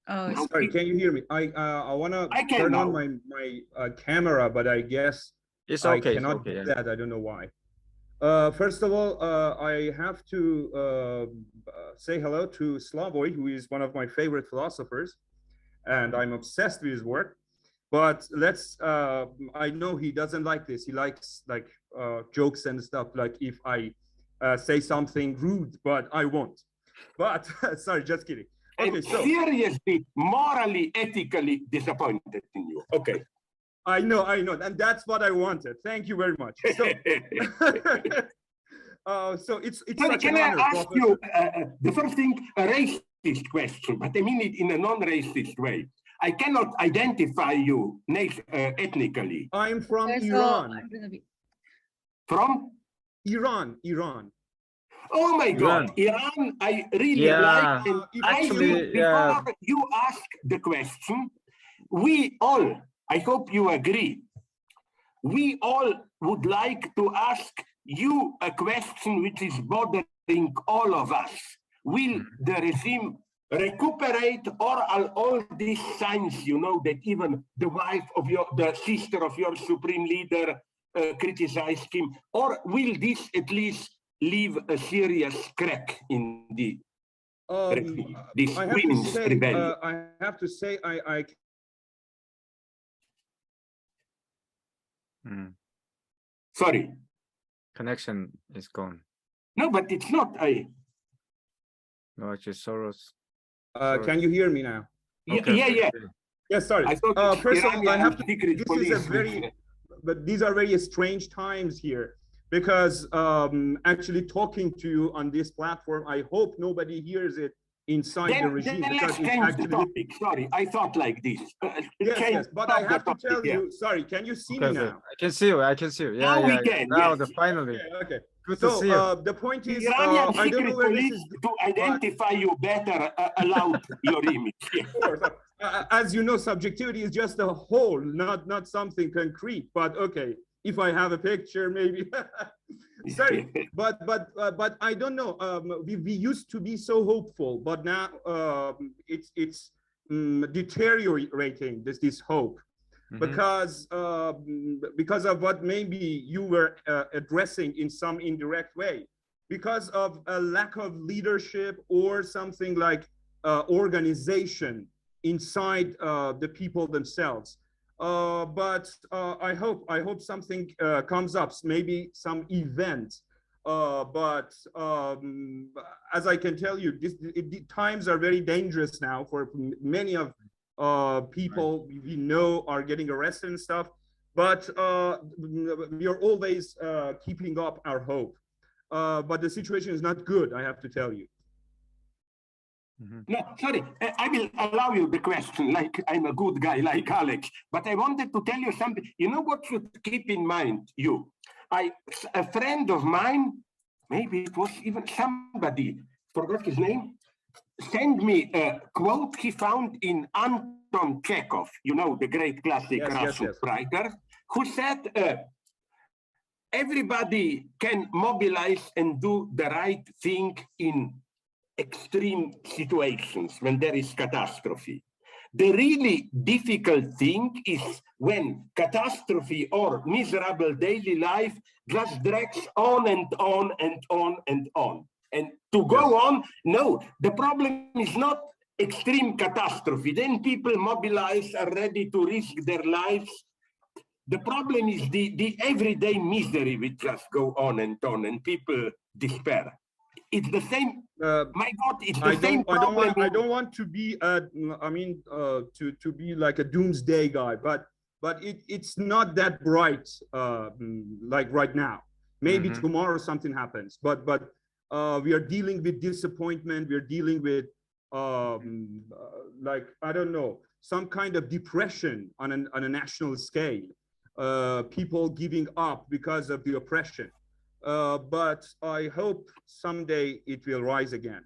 Oh, Sorry, can you hear me? I wanna turn on my camera, but I guess It's I okay. cannot do that. I don't know why. First of all, I have to say hello to Slavoj, who is one of my favorite philosophers, and I'm obsessed with his work. But let's, I know he doesn't like this. He likes like jokes and stuff, like if I say something rude, but I won't. But sorry, just kidding. Okay, I'm so seriously, morally, ethically disappointed in you. Okay. I know, and that's what I wanted. Thank you very much. So, so it's such can an I honor, ask Professor. you the first thing, a racist question, but I mean it in a non-racist way. I cannot identify you ethnically. I'm from so Iran. I'm gonna be... From? Iran. Oh my God, Iran, I really like. And Actually, before you ask the question, we all, I hope you agree, we all would like to ask you a question which is bothering all of us. Will the regime recuperate all these signs, you know, that even the wife of the sister of your supreme leader criticized him, or will this at least leave a serious crack in the this women's rebellion? I have to say, I Sorry. Connection is gone. No, but it's not. No, actually, Soros. Can you hear me now? Okay. Yeah. Yes, sorry. First of all, I have to. This is a very, but these are very strange times here, because actually talking to you on this platform, I hope nobody hears it inside the regime. Then let's change the topic. Sorry, I thought like this. Yes, but I have to tell you. Sorry, can you see me now? I can see you. Yeah, now we can. Now, yes. Finally. Okay. Good to see you. The point is, Iranian I don't know where this police is. To identify you better, allowed your image. Yes. Of course. As you know, subjectivity is just a whole, not something concrete. But okay, if I have a picture, maybe. Sorry, but I don't know. We used to be so hopeful, but now it's deteriorating. This hope, because of what maybe you were addressing in some indirect way, because of a lack of leadership or something like organization inside the people themselves. but I hope something comes up, maybe some event. But as I can tell you, times are very dangerous now for many of people we know are getting arrested and stuff. But we are always keeping up our hope. But the situation is not good, I have to tell you. No, sorry, I will allow you the question like I'm a good guy like Alex, but I wanted to tell you something. You know what should keep in mind, you? A friend of mine, maybe it was even somebody, forgot his name, sent me a quote he found in Anton Chekhov, you know, the great classic Russian writer, who said, everybody can mobilize and do the right thing in extreme situations when there is catastrophe. The really difficult thing is when catastrophe or miserable daily life just drags on and on and on and on. And to go on, no, the problem is not extreme catastrophe. Then people mobilize, are ready to risk their lives. The problem is the everyday misery which just go on, and people despair. It's the same. My God, it's the same problem. I don't want to be, to be like a doomsday guy, but it's not that bright like right now. Maybe tomorrow something happens, but we are dealing with disappointment. We're dealing with like, I don't know, some kind of depression on a national scale. People giving up because of the oppression. But I hope someday it will rise again.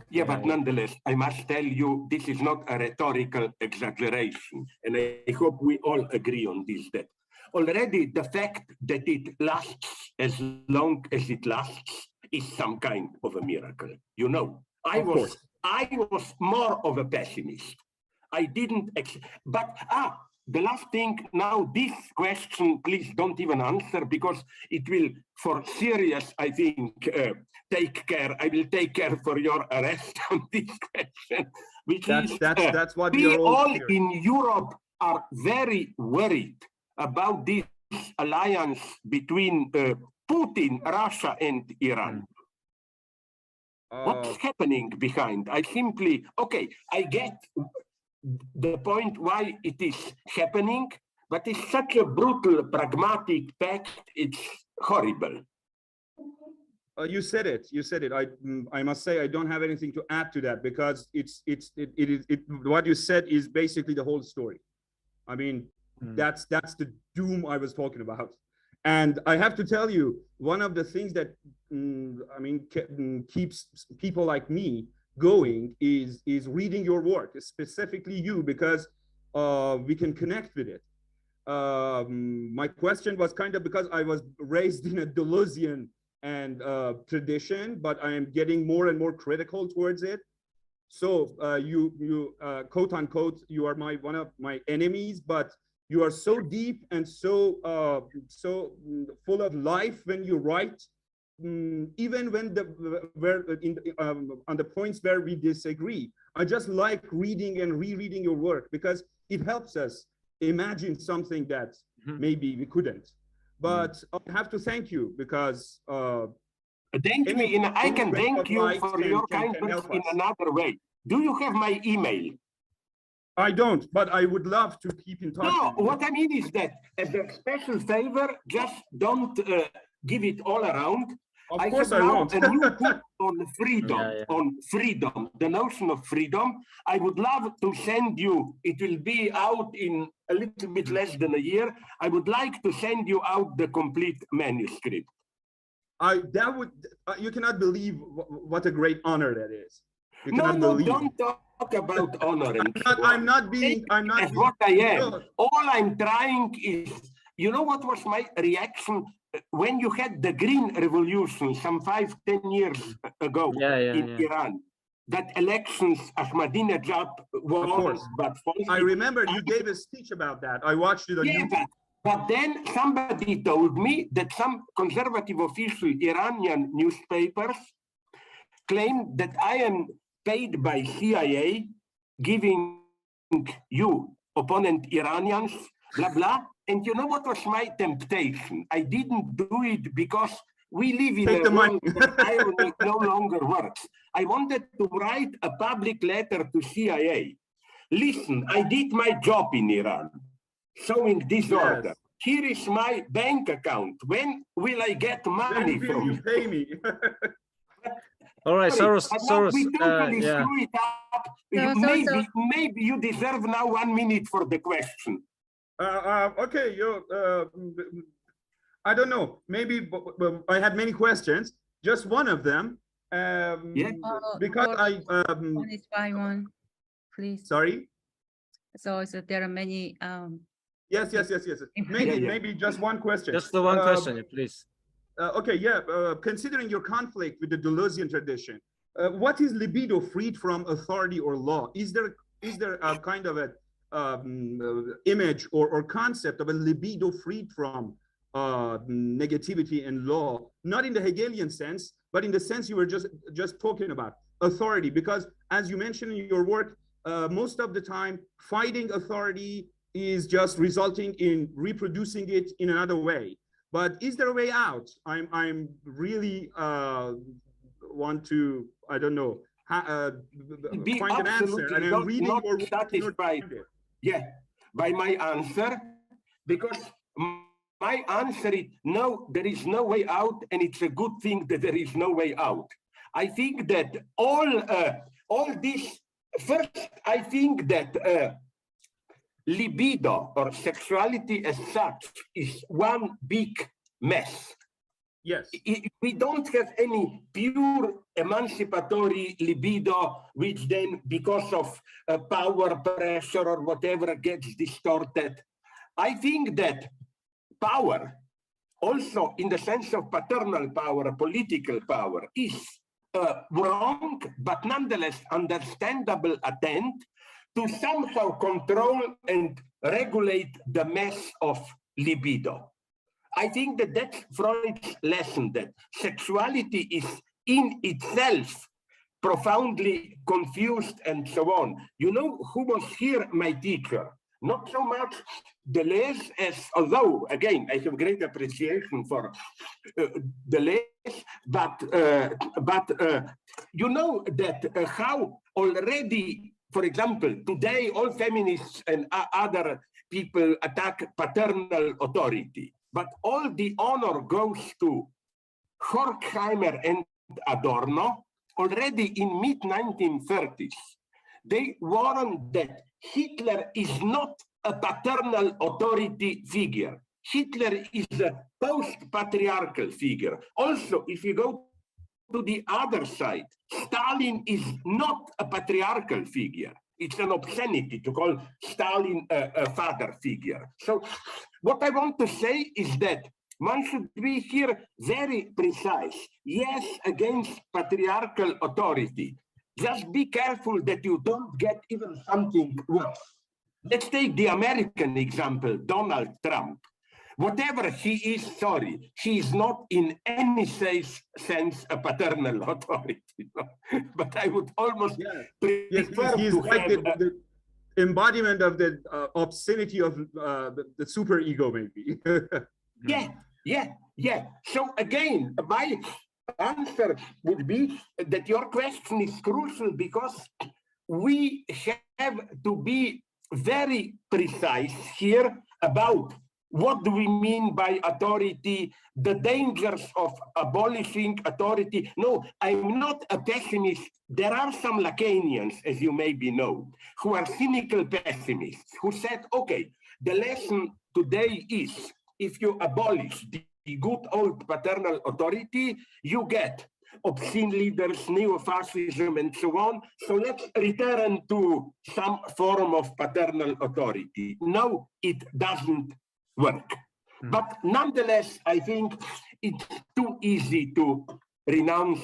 Yeah, but nonetheless, I must tell you, this is not a rhetorical exaggeration. And I hope we all agree on this, that already the fact that it lasts as long as it lasts is some kind of a miracle. You know, I was more of a pessimist. I didn't, but the last thing now, this question, please don't even answer because it will, for serious, I think, take care. I will take care for your arrest on this question, which that's what we all in Europe are very worried about this alliance between Putin, Russia, and Iran. What's happening behind? I simply, okay, I get the point why it is happening, but it's such a brutal, pragmatic pact. It's horrible. You said it. You said it. I must say I don't have anything to add to that because what you said is basically the whole story. I mean, that's the doom I was talking about. And I have to tell you, one of the things that keeps people like me going is reading your work, specifically you, because we can connect with it. My question was kind of because I was raised in a Deleuzian and tradition, but I am getting more and more critical towards it. So you quote unquote, you are one of my enemies, but you are so deep and so full of life when you write. Even when on the points where we disagree, I just like reading and rereading your work because it helps us imagine something that maybe we couldn't. But I have to thank you because thank me, and I can thank you for your kindness in another way. Do you have my email? I don't, but I would love to keep in touch. No, what I mean is that as a special favor, just don't give it all around. Of course I won't. A new book on freedom, on freedom, the notion of freedom. I would love to send you, it will be out in a little bit less than a year. I would like to send you out the complete manuscript. You cannot believe what a great honor that is. No, don't talk about honor. I'm not what I am. All I'm trying is, you know what was my reaction when you had the Green Revolution some 5-10 years ago in Iran? That elections, Ahmadinejad won, but I remember you gave a speech about that. I watched it on YouTube. But then somebody told me that some conservative official Iranian newspapers claimed that I am paid by CIA, giving you opponent Iranians, blah, blah. And you know what was my temptation? I didn't do it because we live in a world where irony no longer works. I wanted to write a public letter to CIA. Listen, I did my job in Iran, showing disorder. Yes. Here is my bank account. When will I get money When will from you pay me? All right, Sorry, Soros, we totally yeah. screw it up. No, Maybe you deserve now 1 minute for the question. Okay, I don't know. Maybe I had many questions. Just one of them. Yeah. Because one is by one, please. sorry. So there are many. Yes. Maybe just one question. Just the one question, please. Okay, yeah. Considering your conflict with the Deleuzian tradition, what is libido freed from authority or law? Is there a kind of a image or concept of a libido freed from negativity and law, not in the Hegelian sense, but in the sense you were just talking about, authority? Because as you mentioned in your work, most of the time fighting authority is just resulting in reproducing it in another way. But is there a way out? I'm really want to, I don't know, find an answer, and I'm reading not your work satisfied. Yeah, by my answer, because my answer is no, there is no way out, and it's a good thing that there is no way out. I think that all this, first, I think that libido or sexuality as such is one big mess. Yes. We don't have any pure emancipatory libido, which then, because of power pressure or whatever, gets distorted. I think that power, also in the sense of paternal power, political power, is wrong, but nonetheless understandable attempt to somehow control and regulate the mess of libido. I think that that's Freud's lesson, that sexuality is in itself profoundly confused and so on. You know who was here my teacher? Not so much Deleuze as, although, again, I have great appreciation for Deleuze, but you know that how already, for example, today all feminists and other people attack paternal authority, but all the honor goes to Horkheimer and Adorno. Already in mid-1930s, they warned that Hitler is not a paternal authority figure. Hitler is a post-patriarchal figure. Also, if you go to the other side, Stalin is not a patriarchal figure. It's an obscenity to call Stalin a father figure. So what I want to say is that one should be here very precise. Yes, against patriarchal authority. Just be careful that you don't get even something worse. Let's take the American example, Donald Trump. Whatever he is, sorry, he is not in any sense a paternal authority. But I would almost prefer he's to like have the embodiment of the obscenity of the superego, maybe. Yeah. So again, my answer would be that your question is crucial because we have to be very precise here about what do we mean by authority, the dangers of abolishing authority. No, I'm not a pessimist. There are some Lacanians, as you maybe know, who are cynical pessimists, who said, okay, the lesson today is if you abolish the good old paternal authority, you get obscene leaders, neo-fascism, and so on. So let's return to some form of paternal authority. No, it doesn't work. But nonetheless, I think it's too easy to renounce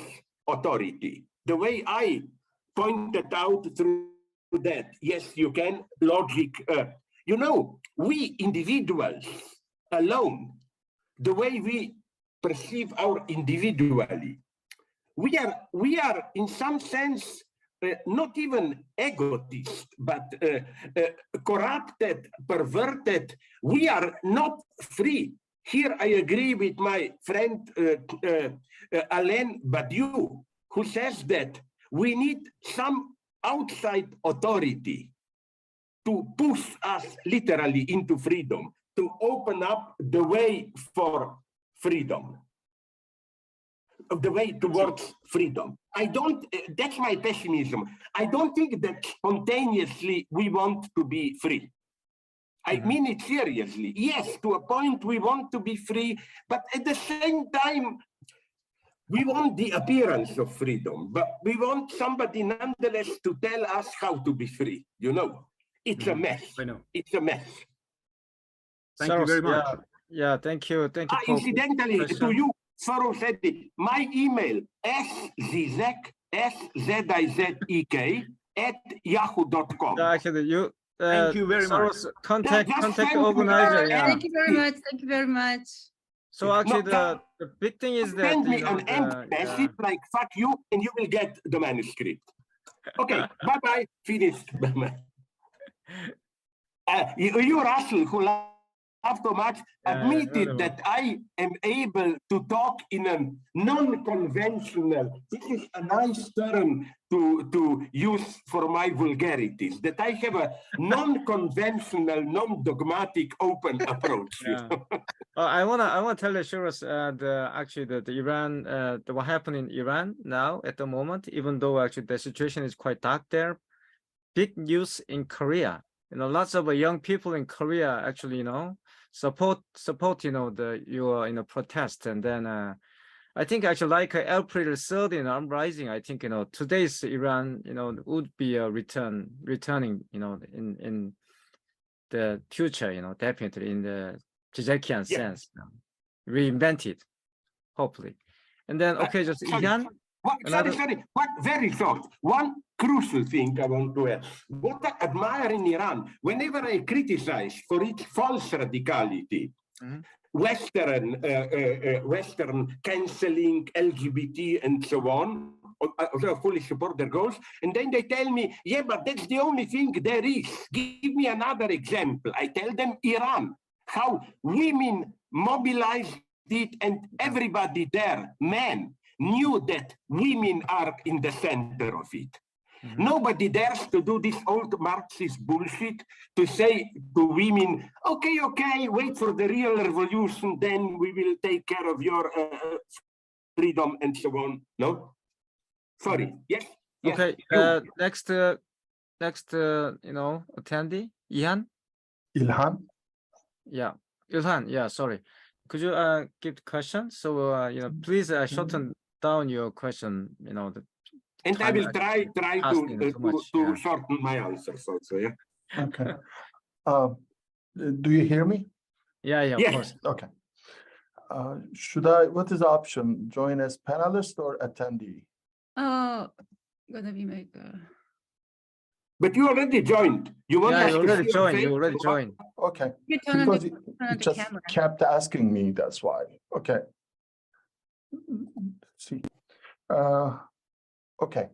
authority. The way I pointed out through that, yes, you can, logic. You know, we individuals alone, the way we perceive our individuality, we are in some sense not even egotist, but corrupted, perverted. We are not free. Here I agree with my friend Alain Badiou, who says that we need some outside authority to push us literally into freedom, to open up the way for freedom, the way towards freedom. I don't, that's my pessimism. I don't think that spontaneously we want to be free. I mean it seriously. Yes, to a point we want to be free, but at the same time, we want the appearance of freedom, but we want somebody nonetheless to tell us how to be free. You know, it's a mess. I know. It's a mess. Thank you very much. Yeah, thank you. Thank you. Incidentally, to you, Slavoj said it. My email, Žižek, SZIZEK, @yahoo.com. Actually, you. Thank you very much. Contact send me organizer. Yeah. Thank you very much. Thank you very much. So actually, No, the big thing is that Send me you know, an empty message like "fuck you" and you will get the manuscript. Okay, bye bye. Finished. You, Russell, who laughed so much, admitted that I am able to talk in a non-conventional. This is a nice term to use for my vulgarities. That I have a non-conventional, non-dogmatic, open approach. Yeah. I wanna tell you, Shiraz, the Iran, what happened in Iran now at the moment, even though actually the situation is quite dark there, big news in Korea. You know, lots of young people in Korea actually, you know, support, you know, your protest, and then I think actually like April 3rd in uprising, I think, you know, today's Iran, you know, would be a returning, you know, in the future, you know, definitely in the Žižekian sense, you know, reinvented, hopefully. And then, okay, just Ian. Sorry, but very short. One crucial thing I want to add. What I admire in Iran, whenever I criticize for its false radicality, Western canceling LGBT and so on, although I fully support their goals, and then they tell me, yeah, but that's the only thing there is. Give me another example. I tell them Iran, how women mobilized it, and everybody there, men, knew that women are in the center of it. Nobody dares to do this old Marxist bullshit to say to women, okay, wait for the real revolution, then we will take care of your freedom and so on. No? Sorry. Yes? Okay, next, you know, attendee, Ilhan? Ilhan? Yeah, Ilhan, yeah, sorry. Could you give the question? So, you know, please shorten down your question, you know, and I will try to shorten my answers also, yeah? Okay. Do you hear me? Yeah, of course. Okay. What is the option? Join as panelist or attendee? Gonna be my But you already joined. You want you already joined. Okay. You turn on Because the it just camera. kept asking me, that's why. Okay. Let's see. Okay.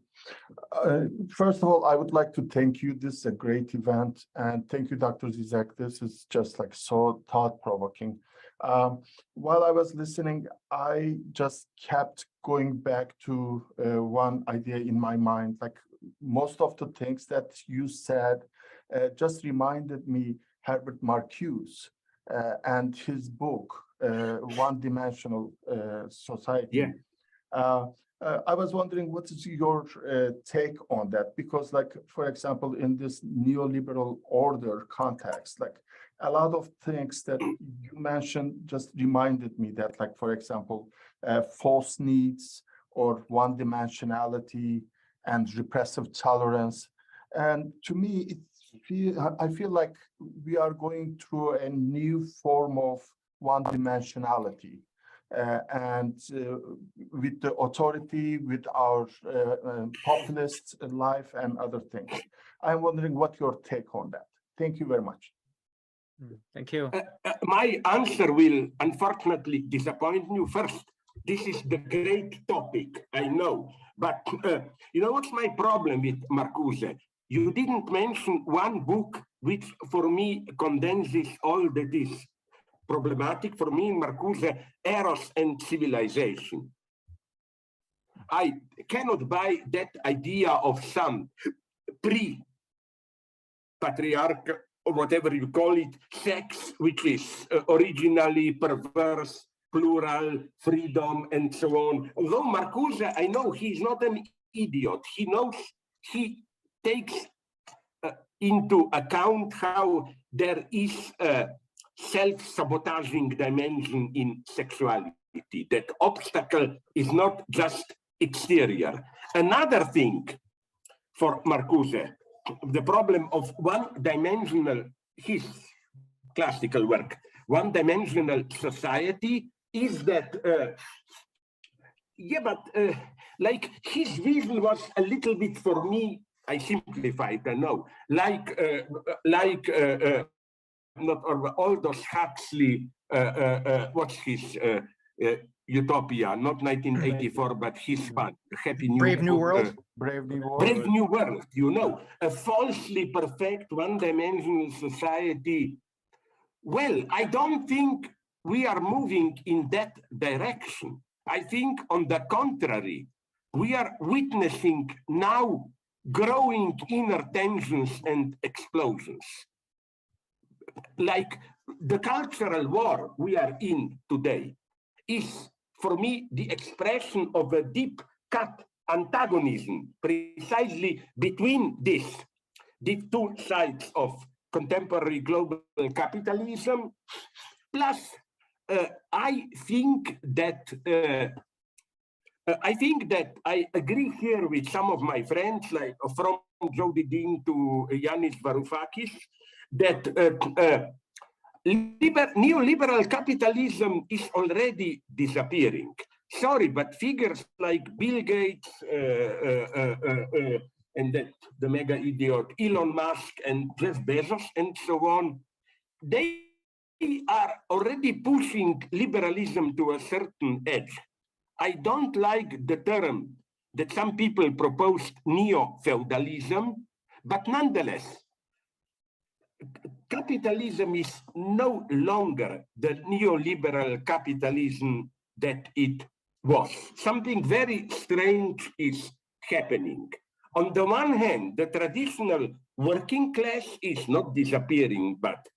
First of all, I would like to thank you. This is a great event, and thank you, Dr. Žižek. This is just like so thought-provoking. While I was listening, I just kept going back to one idea in my mind. Like most of the things that you said just reminded me Herbert Marcuse and his book, One-Dimensional Society. Yeah. I was wondering, what is your take on that? Because, like, for example, in this neoliberal order context, like a lot of things that you mentioned just reminded me that, like, for example, false needs or one-dimensionality and repressive tolerance. And to me, I feel like we are going through a new form of one-dimensionality. With the authority, with our populist life and other things. I'm wondering what your take on that. Thank you very much. Thank you. My answer will unfortunately disappoint you. First, this is the great topic, I know, But you know what's my problem with Marcuse? You didn't mention one book which for me condenses all that is problematic for me in Marcuse, Eros and Civilization. I cannot buy that idea of some pre-patriarch or whatever you call it, sex, which is originally perverse, plural, freedom, and so on. Although Marcuse, I know he's not an idiot. He knows, he takes into account how there is a self-sabotaging dimension in sexuality. That obstacle is not just exterior. Another thing for Marcuse, the problem of one-dimensional, his classical work, one-dimensional society is that, like his vision was a little bit for me, I simplified, I know, like not Aldous Huxley, what's his Utopia, not 1984, but his fun, Happy New Brave New World? Brave New World. Brave New World, you know, a falsely perfect one-dimensional society. Well, I don't think we are moving in that direction. I think, on the contrary, we are witnessing now growing inner tensions and explosions. Like the cultural war we are in today is, for me, the expression of a deep-cut antagonism precisely between the two sides of contemporary global capitalism. Plus, I think that I agree here with some of my friends, like from Jody Dean to Yanis Varoufakis, that neoliberal capitalism is already disappearing. Sorry, but figures like Bill Gates and the mega idiot Elon Musk and Jeff Bezos and so on, they are already pushing liberalism to a certain edge. I don't like the term that some people proposed, neo-feudalism, but nonetheless, capitalism is no longer the neoliberal capitalism that it was. Something very strange is happening. On the one hand, the traditional working class is not disappearing, but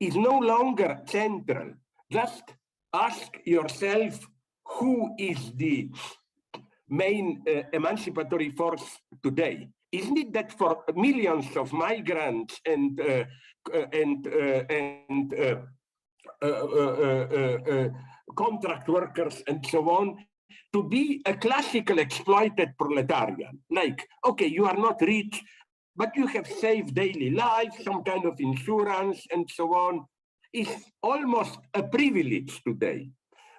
is no longer central. Just ask yourself, who is the main emancipatory force today? Isn't it that for millions of migrants and contract workers and so on, to be a classical exploited proletarian? Like, okay, you are not rich, but you have saved daily life, some kind of insurance and so on, is almost a privilege today.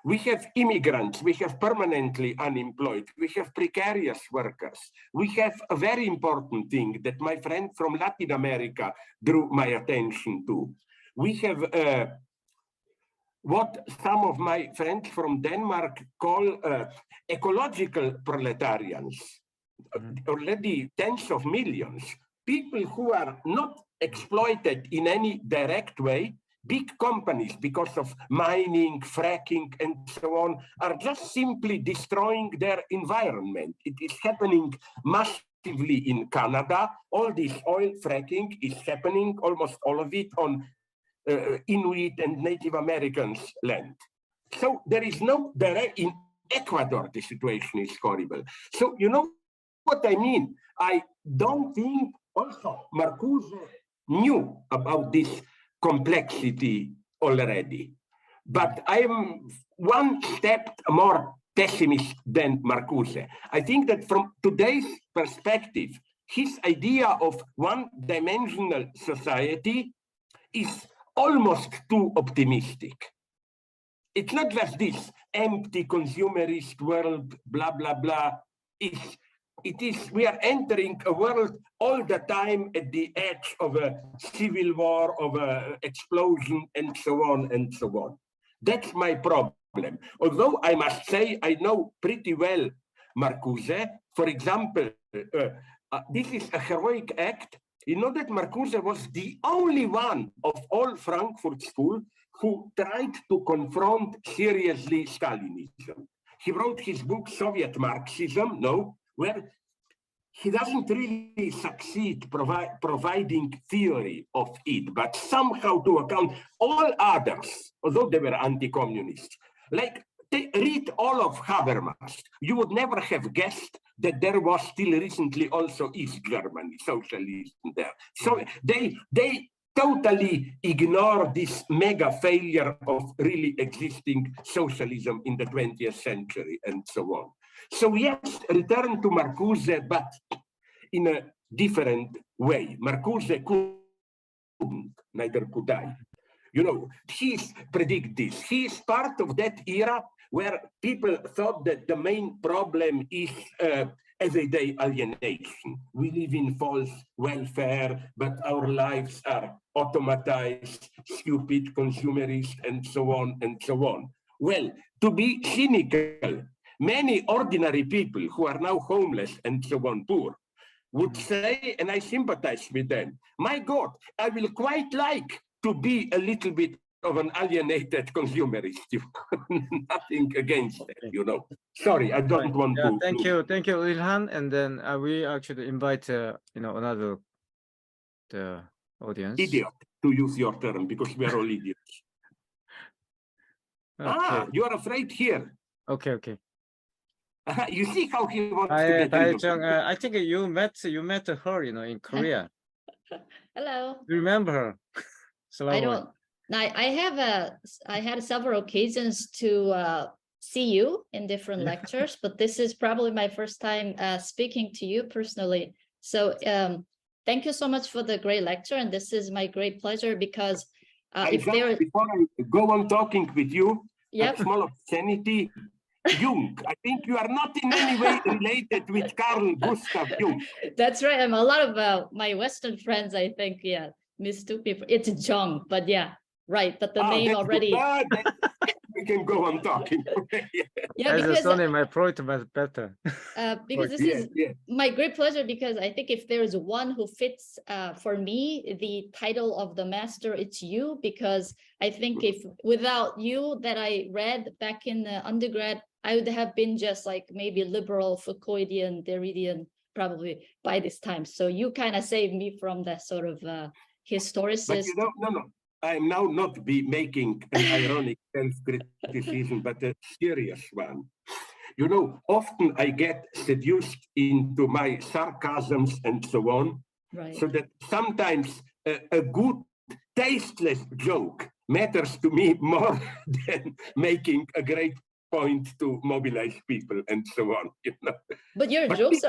We have immigrants, we have permanently unemployed, we have precarious workers. We have a very important thing that my friend from Latin America drew my attention to. We have what some of my friends from Denmark call ecological proletarians, already tens of millions, people who are not exploited in any direct way. Big companies, because of mining, fracking, and so on, are just simply destroying their environment. It is happening massively in Canada. All this oil fracking is happening, almost all of it, on Inuit and Native Americans' land. So there is no direct, in Ecuador, the situation is horrible. So you know what I mean? I don't think also Marcuse knew about this complexity already. But I am one step more pessimist than Marcuse. I think that from today's perspective, his idea of one-dimensional society is almost too optimistic. It's not just this empty consumerist world, blah, blah, blah. We are entering a world all the time at the edge of a civil war, of an explosion, and so on and so on. That's my problem. Although I must say, I know pretty well Marcuse. For example, this is a heroic act. You know that Marcuse was the only one of all Frankfurt School who tried to confront seriously Stalinism. He wrote his book, Soviet Marxism, where he doesn't really succeed providing theory of it, but somehow to account all others, although they were anti-communist. Like, read all of Habermas. You would never have guessed that there was still recently also East Germany, socialism there. So they totally ignore this mega failure of really existing socialism in the 20th century and so on. So yes, return to Marcuse, but in a different way. Marcuse couldn't, neither could I. You know, he's predict this. He is part of that era where people thought that the main problem is everyday alienation. We live in false welfare, but our lives are automatized, stupid, consumerist, and so on and so on. Well, to be cynical, many ordinary people who are now homeless and so on, poor, would say, and I sympathize with them, my God, I will quite like to be a little bit of an alienated consumerist. Nothing against that, you know. Sorry, I don't want to. Thank you, Ilhan. And then we actually invite, another the audience. Idiot, to use your term, because we are all idiots. Okay. You are afraid here. Okay. You see how he wants to get rid of it. I think you met her, in Korea. Hello. You remember her? I don't. I had several occasions to see you in different lectures, but this is probably my first time speaking to you personally. So thank you so much for the great lecture, and this is my great pleasure because before I go on talking with you, yep. A small obscenity. Jung, I think you are not in any way related with Carl Gustav Jung. That's right. I'm a lot of my Western friends, I think, mistook people. It's Jung, but right. But the name already. We can go on talking. As a son in my point was better. Because this is my great pleasure, because I think if there is one who fits for me the title of the master, it's you, because I think if without you that I read back in the undergrad, I would have been just like maybe liberal, Foucauldian, Derridian, probably by this time. So you kind of saved me from that sort of historicist. But you know, no. I'm now not making an ironic self-criticism, but a serious one. You know, often I get seduced into my sarcasms and so on, right. So that sometimes a good, tasteless joke matters to me more than making a great point to mobilize people and so on. But your jokes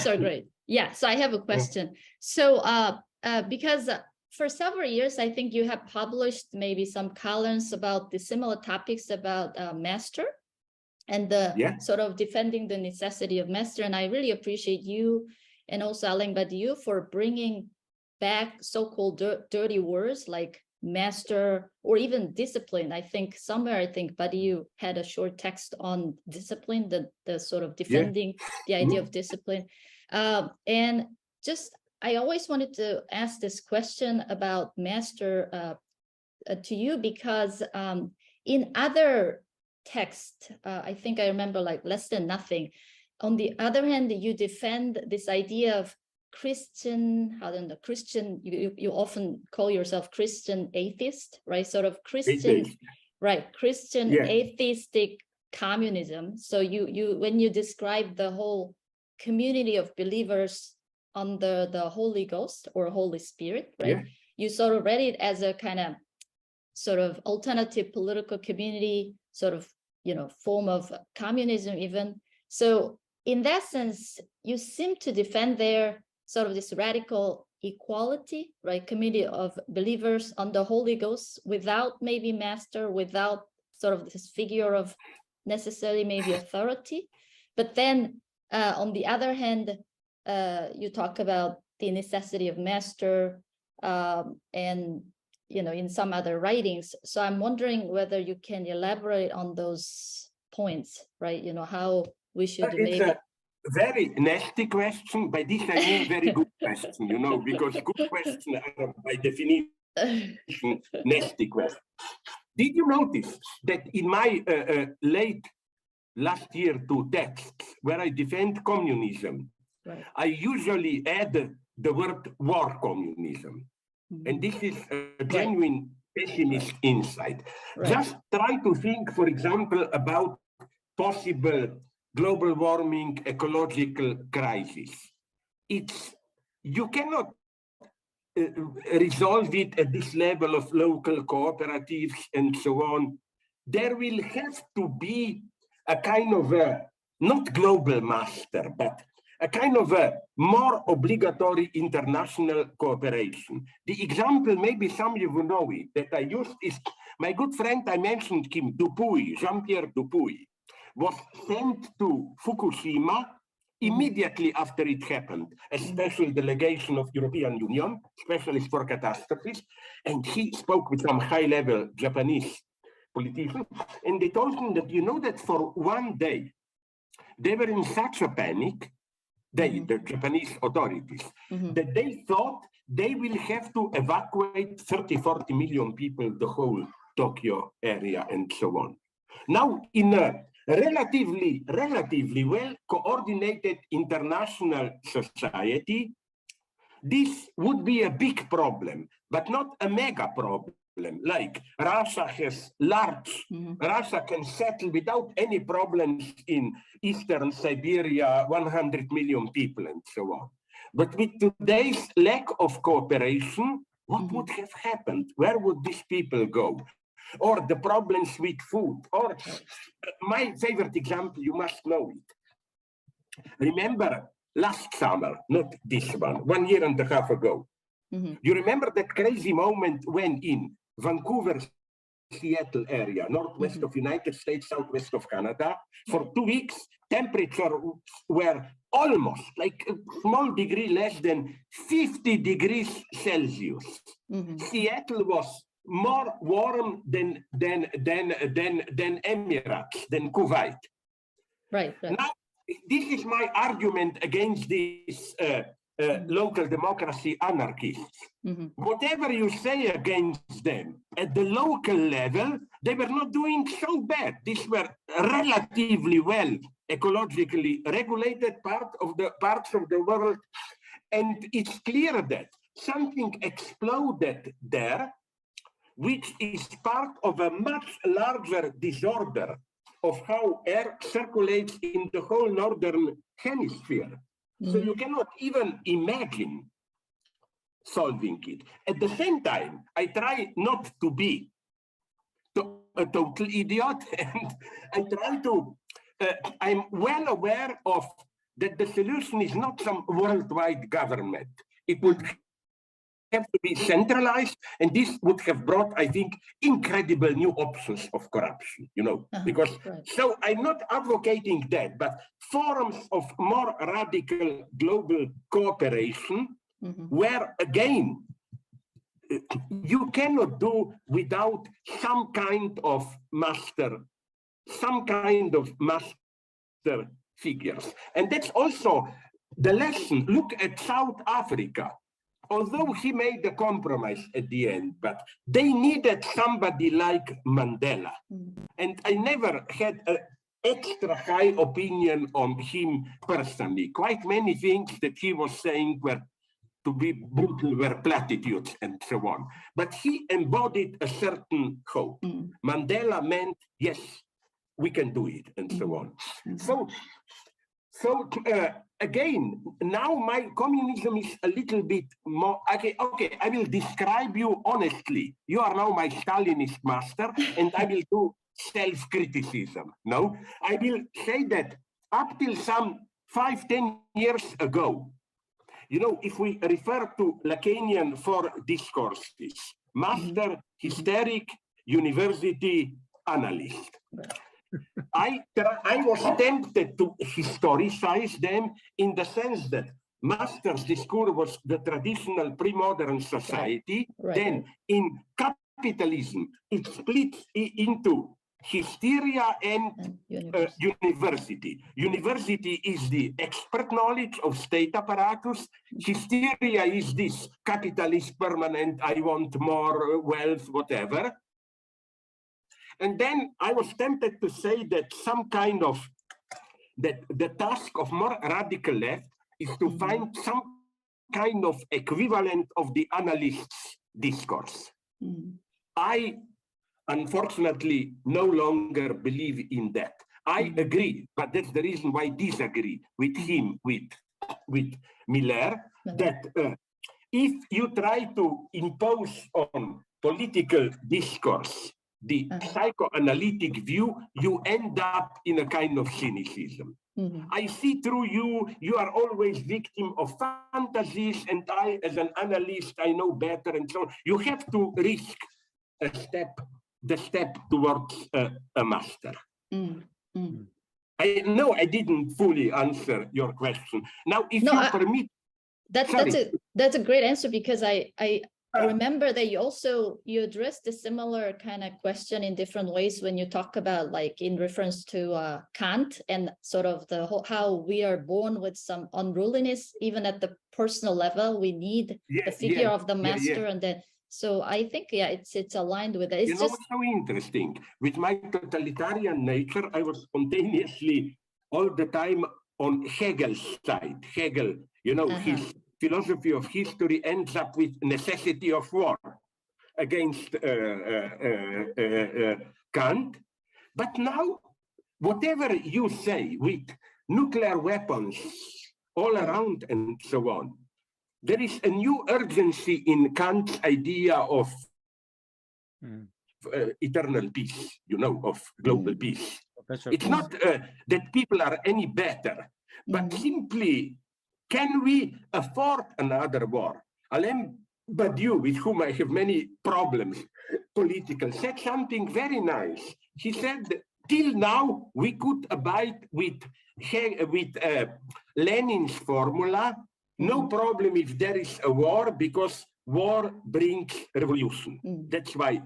are great. Yeah. So I have a question. So because for several years, I think you have published maybe some columns about the similar topics about master and the sort of defending the necessity of master. And I really appreciate you and also Alain Badiou for bringing back so-called dirty words like master or even discipline. I think Badiou had a short text on discipline, the sort of defending the idea of discipline. And just I always wanted to ask this question about master to you because in other texts, I think I remember like Less Than Nothing. On the other hand, you defend this idea of Christian, you often call yourself Christian atheist, right? Sort of Christian, right? Christian atheistic communism. So you when you describe the whole community of believers under the Holy Ghost or Holy Spirit, right? You sort of read it as a kind of sort of alternative political community, sort of, form of communism even. So in that sense, you seem to defend there sort of this radical equality, right? Community of believers under Holy Ghost without maybe master, without sort of this figure of necessarily maybe authority. But then on the other hand, you talk about the necessity of master and, in some other writings. So I'm wondering whether you can elaborate on those points, right? How we should It's maybe. a very nasty question. By this I mean very good question, you know, because good questions are by definition nasty questions. Did you notice that in my late last year 2 texts where I defend communism, Right. I usually add the word war communism. And this is a genuine pessimist insight. Right. Just try to think, for example, about possible global warming ecological crisis. You cannot resolve it at this level of local cooperatives and so on. There will have to be a kind of a, not global master, but a kind of a more obligatory international cooperation. The example, maybe some of you will know it, that I used is my good friend, I mentioned him, Dupuy, Jean-Pierre Dupuy, was sent to Fukushima immediately after it happened, a special delegation of European Union, specialist for catastrophes, and he spoke with some high-level Japanese politicians, and they told him that, you know, that for one day, they were in such a panic, the Japanese authorities, that they thought they will have to evacuate 30-40 million people, the whole Tokyo area, and so on. Now, in a relatively well coordinated international society, this would be a big problem, but not a mega problem. Like Russia has Russia can settle without any problems in Eastern Siberia, 100 million people and so on. But with today's lack of cooperation, what would have happened? Where would these people go? Or the problems with food, or my favorite example, you must know it. Remember last summer, not this one, 1.5 years ago, you remember that crazy moment when in Vancouver, Seattle area, northwest of United States, southwest of Canada, for 2 weeks, temperatures were almost like a small degree less than 50 degrees Celsius. Seattle was more warm than Emirates, than Kuwait. Right. Now, this is my argument against this local democracy anarchists. Whatever you say against them, at the local level, they were not doing so bad. These were relatively well ecologically regulated parts of the world. And it's clear that something exploded there, which is part of a much larger disorder of how air circulates in the whole northern hemisphere. So you cannot even imagine solving it. At the same time, I try not to be a total idiot, and I try to, I'm well aware of that the solution is not some worldwide government. It would have to be centralized, and this would have brought, I think, incredible new options of corruption, you know, because, so I'm not advocating that, but forums of more radical global cooperation, where again, you cannot do without some kind of master figures. And that's also the lesson. Look at South Africa. Although he made a compromise at the end, but they needed somebody like Mandela. And I never had an extra high opinion on him personally. Quite many things that he was saying were, to be brutal, were platitudes and so on. But he embodied a certain hope. Mandela meant, yes, we can do it, and so on. So again, now my communism is a little bit more, okay, I will describe you honestly. You are now my Stalinist master, and I will do self-criticism. No, I will say that up till some 5-10 years ago, you know, if we refer to Lacanian 4 discourses, master, hysteric, university, analyst. I was tempted to historicize them in the sense that master's discourse was the traditional pre-modern society. Then in capitalism, it splits into hysteria and university. University is the expert knowledge of state apparatus. Hysteria is this capitalist permanent, I want more wealth, whatever. And then I was tempted to say that some kind of, that the task of more radical left is to find some kind of equivalent of the analyst's discourse. I unfortunately no longer believe in that. I agree, but that's the reason why I disagree with him, with Miller, that if you try to impose on political discourse the psychoanalytic view, you end up in a kind of cynicism. I see through you, you are always victim of fantasies, and I, as an analyst, I know better, and so on. You have to risk the step towards a master. I know I didn't fully answer your question. Now, if you permit, that's a great answer, because I remember that you addressed a similar kind of question in different ways when you talk about, like, in reference to Kant and sort of the whole, how we are born with some unruliness, even at the personal level. We need the figure of the master, and then. So I think, it's aligned with it. It's what's so interesting? With my totalitarian nature, I was spontaneously all the time on Hegel's side. Hegel, his philosophy of history ends up with necessity of war against Kant. But now, whatever you say with nuclear weapons all around and so on, there is a new urgency in Kant's idea of eternal peace, of global peace. It's not that people are any better, but simply, can we afford another war? Alain Badiou, with whom I have many problems, political, said something very nice. He said, till now, we could abide with Lenin's formula. No problem if there is a war, because war brings revolution. That's why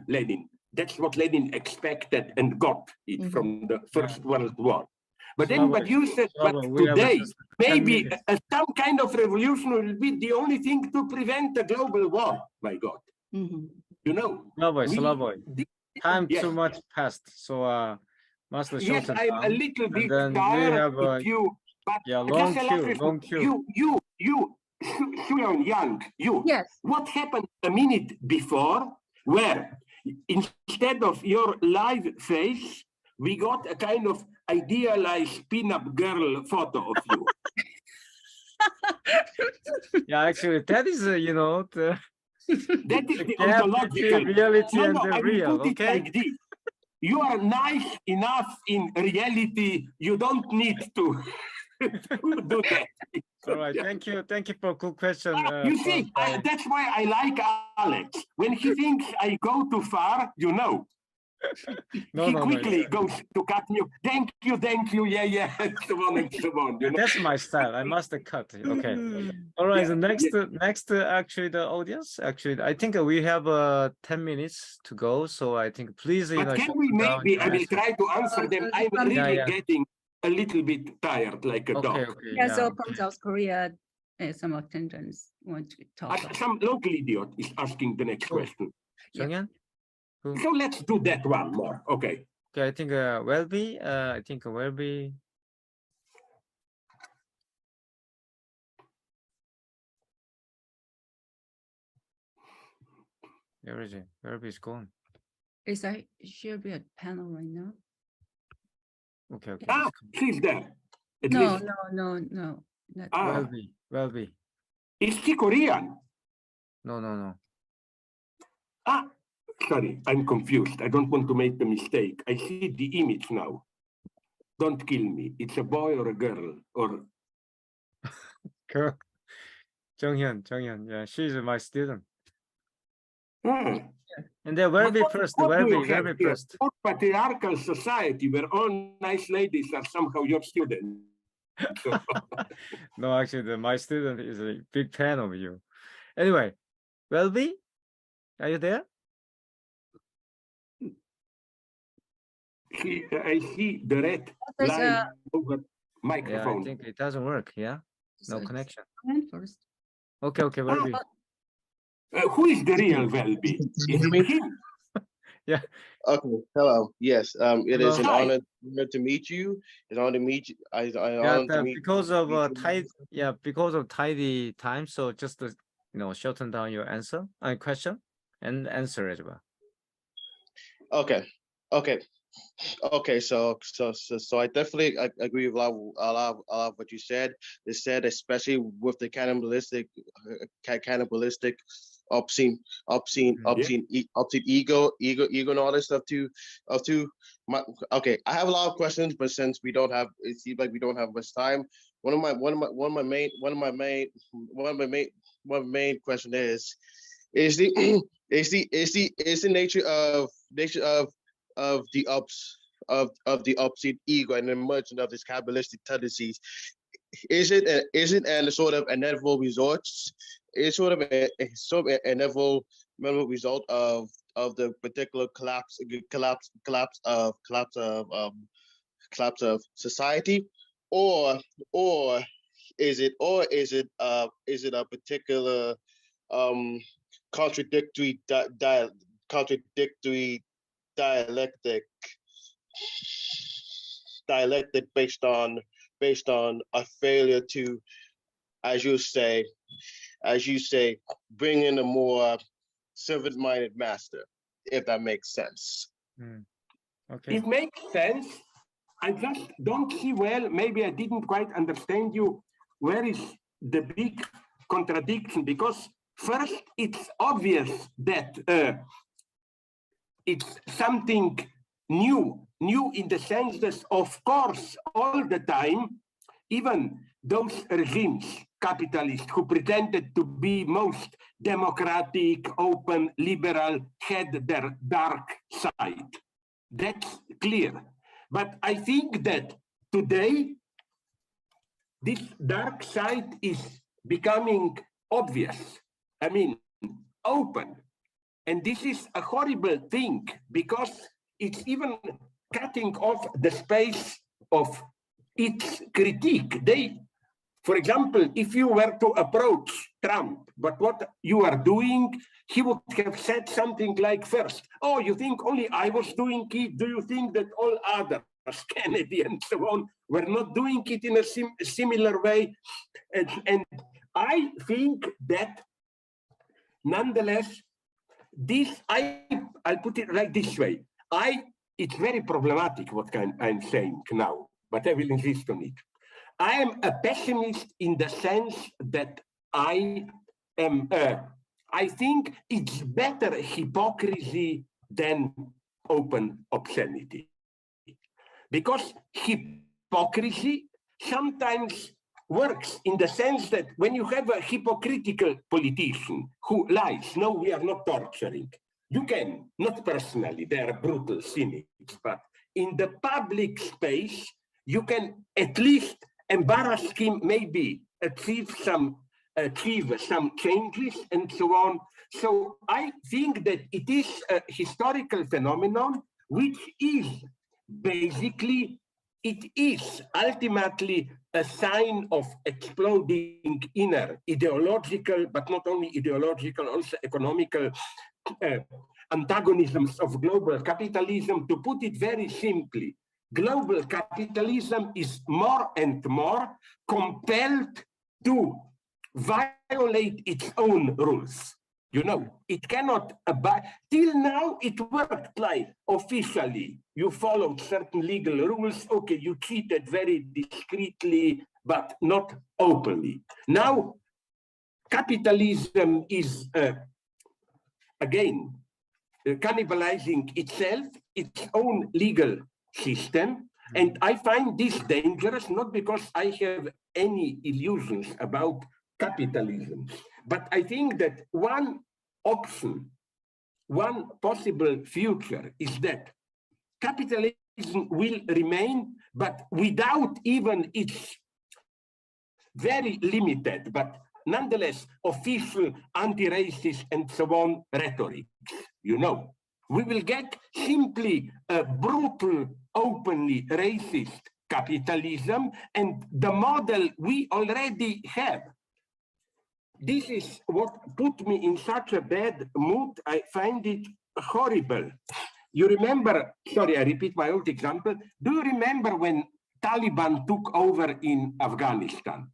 that's what Lenin expected and got it from the First World War. But then what you said, but today, maybe some kind of revolution will be the only thing to prevent a global war, my God. Slavoj, time too much passed, so must shorten yes, I'm a little bit tired with you, but long queue. You, Shuyon Yang, Yes. What happened a minute before, where instead of your live face, we got a kind of idealized pin-up girl photo of you. Yeah, actually, that is, that is the ontological reality and the I real. Put it like this. You are nice enough in reality. You don't need to do that. All right, thank you for a good question. You see, that's why I like Alex. When he thinks I go too far, he quickly goes to cut me. Thank you, yeah, so on and so on. That's my style. I must cut. Okay. All right. The next, actually, the audience. Actually, I think we have 10 minutes to go. So I think please, but can we maybe? I will try to answer them. I'm really getting a little bit tired, like a dog. Okay, so from South Korea, some attendants want to talk. Some local idiot is asking the next question. 정현? So let's do that one more. Okay. Okay, I think Welby. Where is it? Welby is gone. Should be a panel right now. Okay. She's there. No. Welby. Is she Korean? No. Sorry, I'm confused. I don't want to make a mistake. I see the image now. Don't kill me. It's a boy or a girl or. Girl. 정현. Yeah, she's my student. And then Welby first. Welby first. A patriarchal society where all nice ladies are somehow your students. So. No, actually, my student is a big fan of you. Anyway, Welby, are you there? I see the red line over Yeah, microphone. I think it doesn't work. Yeah, So no it's connection. First. Okay, Welby. Who is the real Welby? Is it him? Yeah. Okay, hello. Yes, it is an Hi. honor to meet you. It's an honor to meet you. Because of because of tidy time, so just shorten down your answer and question and answer as well. Okay, okay. So I definitely agree with a lot of what you said. They said, especially with the cannibalistic, obscene ego, and all this stuff too. Okay, I have a lot of questions, but since it seems like we don't have much time. One of my main question is the nature of the the obscene ego and the emergence of these capitalistic tendencies. Is it a sort of inevitable result? Is sort of an inevitable result of the particular collapse of society, or is it a particular contradictory dialectic based on a failure to, as you say, bring in a more servant-minded master, if that makes sense. Okay. It makes sense. I just don't see well, maybe I didn't quite understand you. Where is the big contradiction? Because first, it's obvious that it's something new in the sense that, of course, all the time, even those regimes, capitalists, who pretended to be most democratic, open, liberal, had their dark side. That's clear. But I think that today, this dark side is becoming obvious. I mean, open. And this is a horrible thing because it's even cutting off the space of its critique. For example, if you were to approach Trump, but what you are doing, he would have said something like, first, oh, you think only I was doing it? Do you think that all others, Kennedy and so on, were not doing it in a similar way? And I think that, nonetheless, I'll put it like this way. It's very problematic what I'm saying now, but I will insist on it. I am a pessimist in the sense that I think it's better hypocrisy than open obscenity. Because hypocrisy sometimes works in the sense that when you have a hypocritical politician who lies, no, we are not torturing. You can, not personally, they are brutal cynics, but in the public space, you can at least embarrass him, maybe achieve some changes and so on. So I think that it is a historical phenomenon, which is basically, it is ultimately a sign of exploding inner ideological, but not only ideological, also economical antagonisms of global capitalism. To put it very simply, global capitalism is more and more compelled to violate its own rules. You know, it cannot abide. Till now, it worked like officially. You followed certain legal rules. Okay, you cheated very discreetly, but not openly. Now, capitalism is, again, cannibalizing itself, its own legal system. And I find this dangerous, not because I have any illusions about capitalism, but I think that one option, one possible future is that capitalism will remain, but without even its very limited, but nonetheless official anti-racist and so on rhetoric, you know. We will get simply a brutal, openly racist capitalism and the model we already have. This is what put me in such a bad mood. I find it horrible. You remember, sorry, I repeat my old example. Do you remember when Taliban took over in Afghanistan?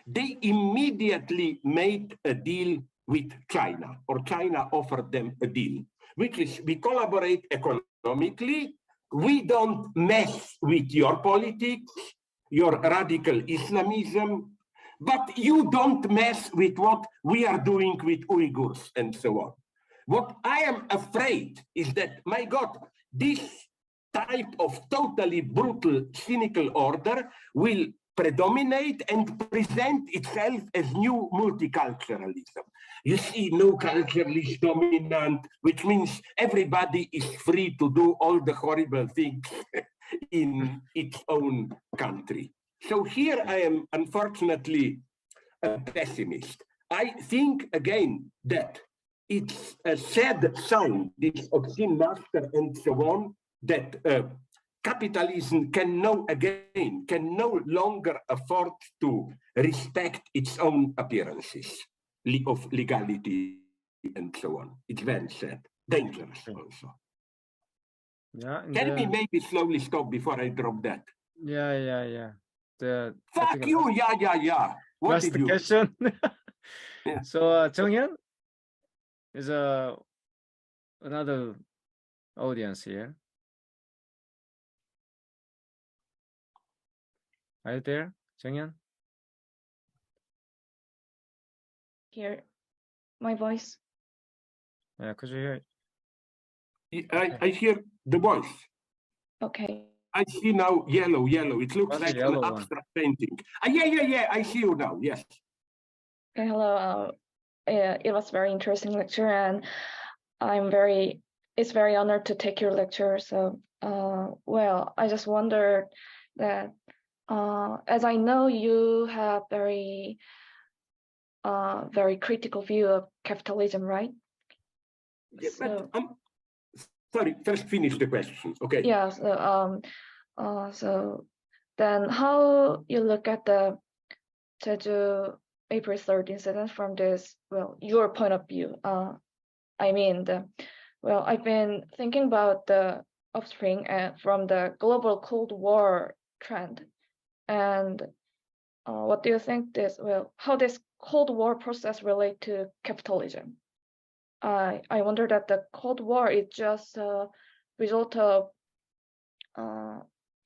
They immediately made a deal with China, or China offered them a deal, which is we collaborate economically, we don't mess with your politics, your radical Islamism, but you don't mess with what we are doing with Uyghurs and so on. What I am afraid is that, my God, this type of totally brutal, cynical order will predominate and present itself as new multiculturalism. You see, no culture is dominant, which means everybody is free to do all the horrible things in its own country. So here I am, unfortunately, a pessimist. I think, again, that it's a sad sign, this obscene master and so on, that capitalism can no longer afford to respect its own appearances of legality and so on. It's very sad, dangerous also. Yeah. Can we maybe slowly stop before I drop that? Yeah. Fuck you, yeah. What Last did you? question. Yeah. So Jonghyun is another audience here. Are you there, Jonghyun? Hear my voice? Yeah, could you hear? I hear the voice. Okay. I see now yellow. It looks What's the like an yellow one? abstract painting. Yeah. I see you now. Yes. Okay, hello. It was very interesting lecture, and it's very honored to take your lecture. So, well, I just wondered that, as I know you have very critical view of capitalism, right? Yeah, So, but sorry, first finish the question. Okay. yeah. So then how you look at the Jeju April 3rd incident from this, well, your point of view. I've been thinking about the offspring from the global Cold War trend. And what do you think how this Cold War process relate to capitalism? I wonder that the Cold War is just a result of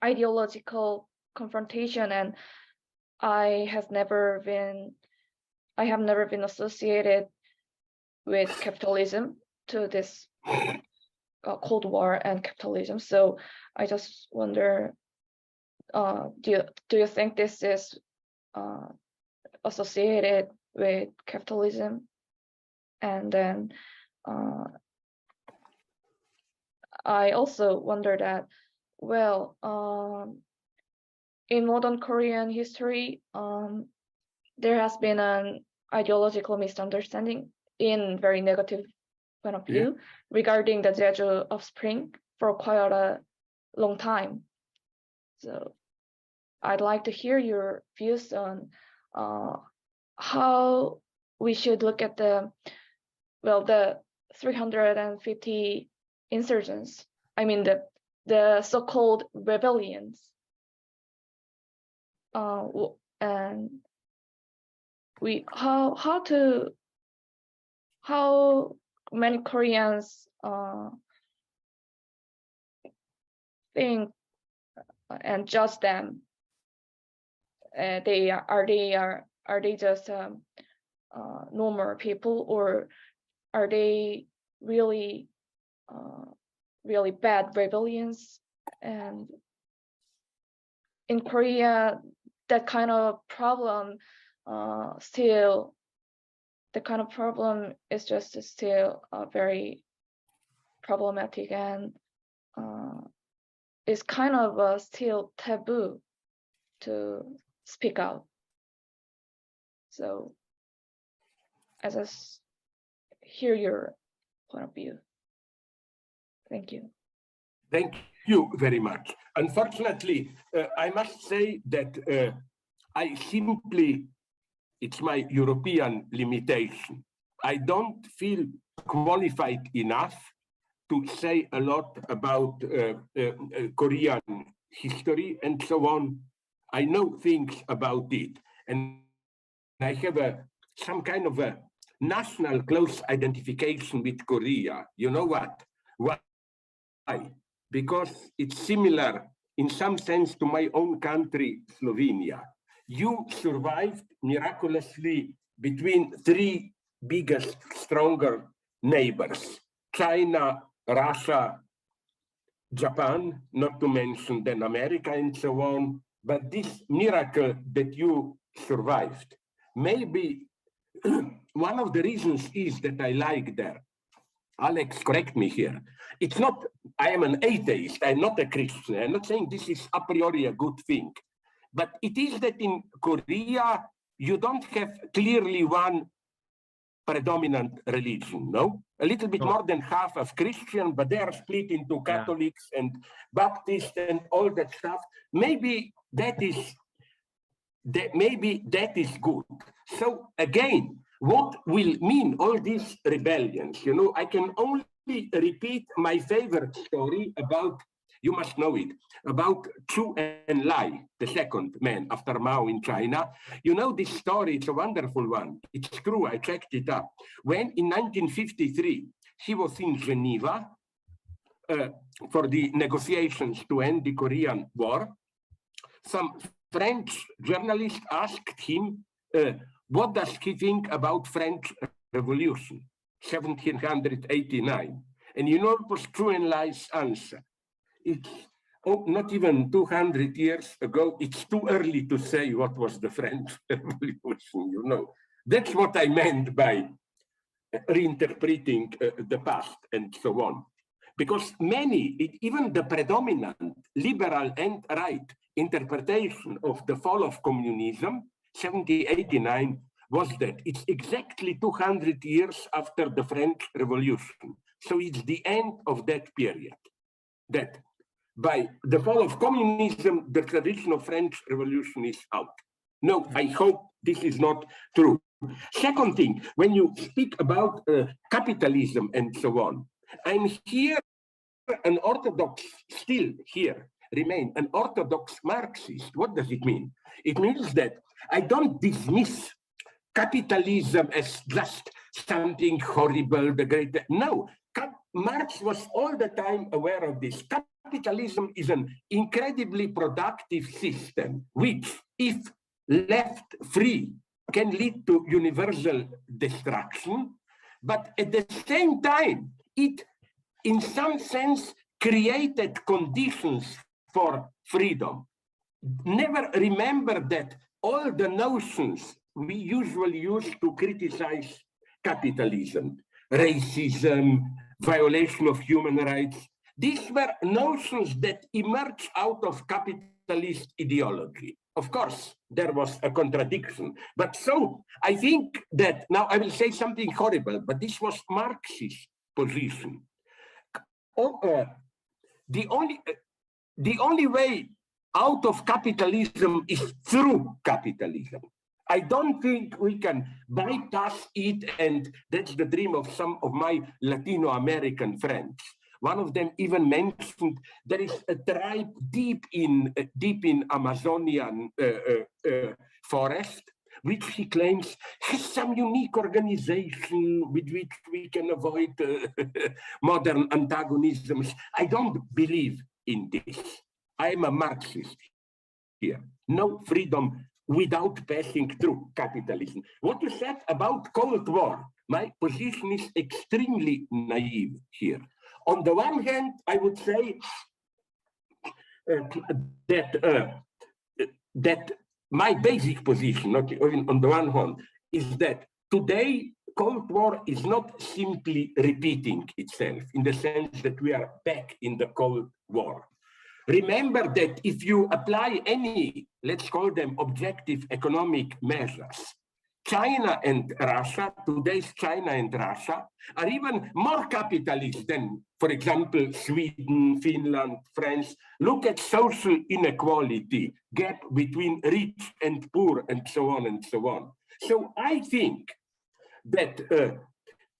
ideological confrontation, and I have never been associated with capitalism to this Cold War and capitalism. So I just wonder, do you think this is associated with capitalism? And then I also wonder that, well, in modern Korean history, there has been an ideological misunderstanding in very negative point of view regarding the Jeju offspring for quite a long time. So I'd like to hear your views on how we should look at the 350 insurgents. I mean the so-called rebellions. And how many Koreans think and judge them? Are they just normal people, or are they really bad rebellions? And in Korea, that kind of problem is just still very problematic, and it's kind of still taboo to speak out. So I just hear your point of view. Thank you. Thank you very much. Unfortunately, I must say that I simply, it's my European limitation. I don't feel qualified enough to say a lot about Korean history and so on. I know things about it, and I have some kind of a national close identification with Korea. You know what? Why? Because it's similar in some sense to my own country, Slovenia. You survived miraculously between three biggest, stronger neighbors: China, Russia, Japan, not to mention then America and so on. But this miracle that you survived, maybe one of the reasons is that I like there. Alex, correct me here. It's not, I am an atheist, I'm not a Christian. I'm not saying this is a priori a good thing. But it is that in Korea, you don't have clearly one predominant religion, no? A little bit more than half of Christian, but they are split into Catholics and Baptists and all that stuff. Maybe that is good. So again, what will mean all these rebellions? You know, I can only repeat my favorite story about, you must know it, about Chu Enlai, the second man after Mao in China. You know this story, it's a wonderful one. It's true, I checked it up. When in 1953, he was in Geneva for the negotiations to end the Korean War, some French journalist asked him, what does he think about French Revolution, 1789? And you know what was Chu Enlai's answer? It's not even 200 years ago. It's too early to say what was the French Revolution, you know. That's what I meant by reinterpreting the past and so on. Because many, even the predominant liberal and right interpretation of the fall of communism, 1789, was that it's exactly 200 years after the French Revolution. So it's the end of that period. That by the fall of communism, the tradition of French Revolution is out. No, I hope this is not true. Second thing, when you speak about capitalism and so on, I'm here an Orthodox, still here, remain an Orthodox Marxist. What does it mean? It means that I don't dismiss capitalism as just something horrible, the great. No, Marx was all the time aware of this. Capitalism is an incredibly productive system, which, if left free, can lead to universal destruction. But at the same time, it, in some sense, created conditions for freedom. Never remember that all the notions we usually use to criticize capitalism, racism, violation of human rights, these were notions that emerged out of capitalist ideology. Of course, there was a contradiction. But so I think that, now I will say something horrible, but this was Marxist position. The only way out of capitalism is through capitalism. I don't think we can bypass it, and that's the dream of some of my Latino American friends. One of them even mentioned there is a tribe deep in Amazonian forest, which he claims has some unique organization with which we can avoid modern antagonisms. I don't believe in this. I'm a Marxist here. No freedom without passing through capitalism. What you said about Cold War, my position is extremely naive here. On the one hand, I would say that my basic position, okay, on the one hand, is that today Cold War is not simply repeating itself in the sense that we are back in the Cold War. Remember that if you apply any, let's call them objective economic measures, China and Russia, today's China and Russia, are even more capitalist than, for example, Sweden, Finland, France. Look at social inequality, gap between rich and poor, and so on and so on. So I think that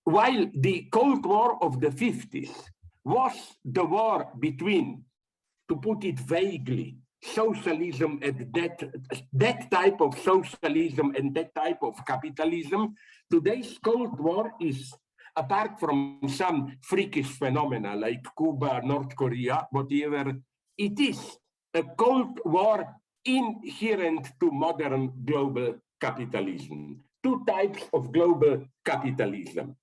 while the Cold War of the 50s was the war between, to put it vaguely, socialism and that type of socialism and that type of capitalism, today's Cold War is, apart from some freakish phenomena like Cuba, North Korea, whatever, it is a Cold War inherent to modern global capitalism. Two types of global capitalism.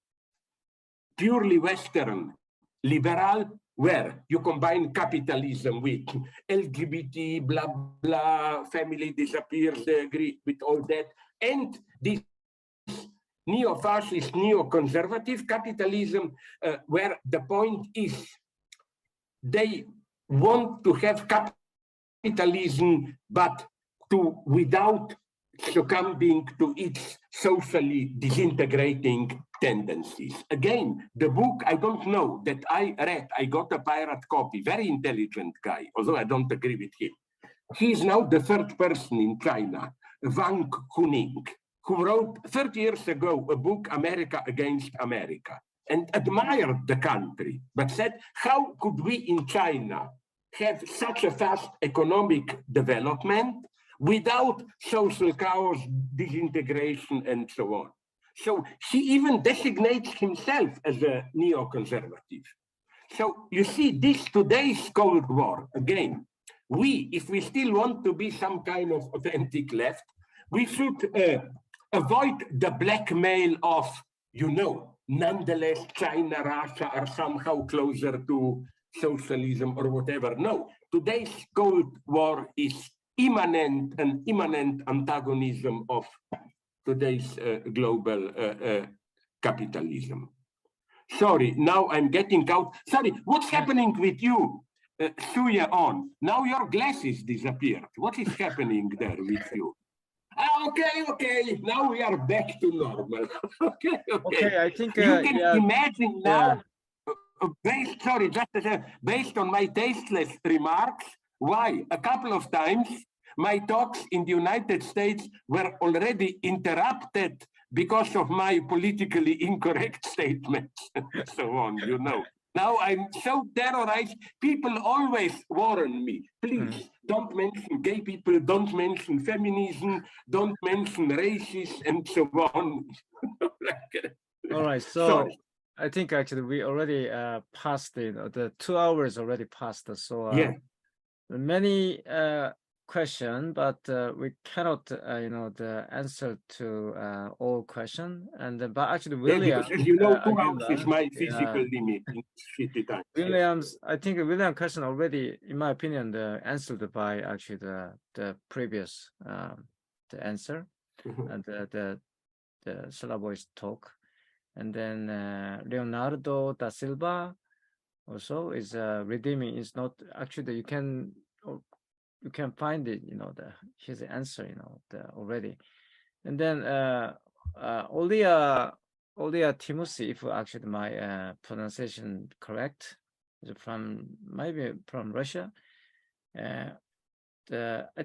Purely Western, liberal, where you combine capitalism with LGBT, blah, blah, family disappears, they agree with all that, and this neo-fascist, neo-conservative capitalism, where the point is they want to have capitalism, but without succumbing to its socially disintegrating tendencies. Again, the book, I don't know, that I read, I got a pirate copy, very intelligent guy, although I don't agree with him. He is now the third person in China, Wang Huning, who wrote 30 years ago a book, America Against America, and admired the country, but said, how could we in China have such a fast economic development without social chaos, disintegration, and so on? So he even designates himself as a neoconservative. So you see, today's Cold War, again, if we still want to be some kind of authentic left, we should avoid the blackmail of, nonetheless, China, Russia are somehow closer to socialism or whatever. No, today's Cold War is an immanent antagonism of today's global capitalism. Sorry, now I'm getting out. Sorry, what's happening with you, Suya on? Now your glasses disappeared. What is happening there with you? Okay, now we are back to normal. Okay, I think you can imagine now, based on my tasteless remarks, why a couple of times my talks in the United States were already interrupted because of my politically incorrect statements and so on, Now I'm so terrorized. People always warn me, please don't mention gay people, don't mention feminism, don't mention races, and so on. All right, so sorry. I think actually we already passed the 2 hours already passed. So yeah, many question, but we cannot, the answer to all question. And but actually, William, because as you know, 2 hours is my physical limit in city time. William's, I think William question already, in my opinion, answered by actually the previous the answer and the Slavoi's talk, and then Leonardo da Silva also is redeeming. Is not actually you can find it, his answer, already. And then Olia Timothy, if actually my pronunciation correct, is maybe from Russia. I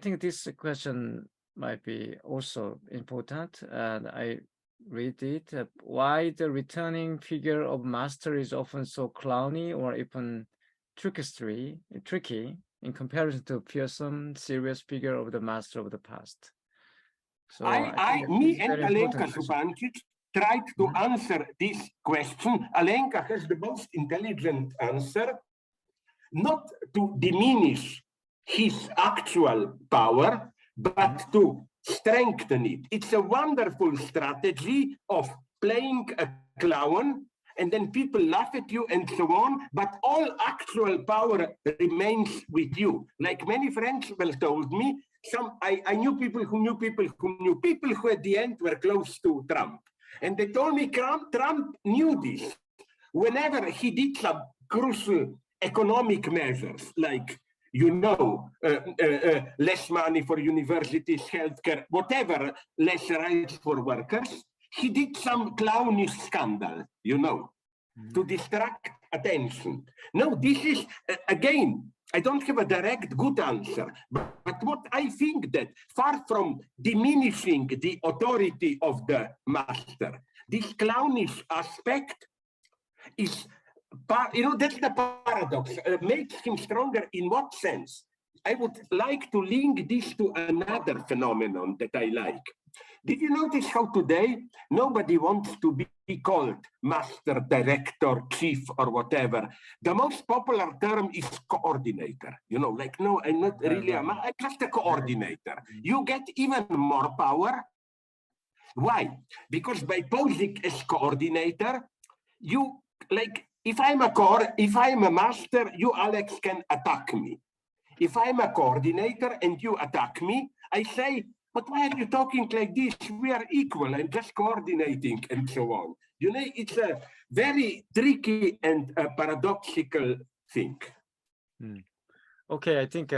think this question might be also important, and I read it. Why the returning figure of master is often so clowny or even tricky in comparison to fearsome, serious figure of the master of the past. So me and Alenka Subancic tried to answer this question. Alenka has the most intelligent answer, not to diminish his actual power, but to strengthen it. It's a wonderful strategy of playing a clown, and then people laugh at you and so on, but all actual power remains with you. Like many friends told me, I knew people who knew people who at the end were close to Trump. And they told me Trump knew this. Whenever he did some crucial economic measures, like you know, less money for universities, healthcare, whatever, less rights for workers. He did some clownish scandal, you know, to distract attention. No, this is, again, I don't have a direct good answer, but what I think that far from diminishing the authority of the master, this clownish aspect is, you know, that's the paradox, makes him stronger in what sense? I would like to link this to another phenomenon that I like. Did you notice how today nobody wants to be called master, director, chief, or whatever? The most popular term is coordinator. You know, like, no, I'm not really, I'm just a coordinator. You get even more power. Why? Because by posing as coordinator, you, like, if I'm a master, you, Alex, can attack me. If I'm a coordinator and you attack me, I say, but why are you talking like this? We are equal. I'm just coordinating and so on. You know, it's a very tricky and paradoxical thing. Okay, I think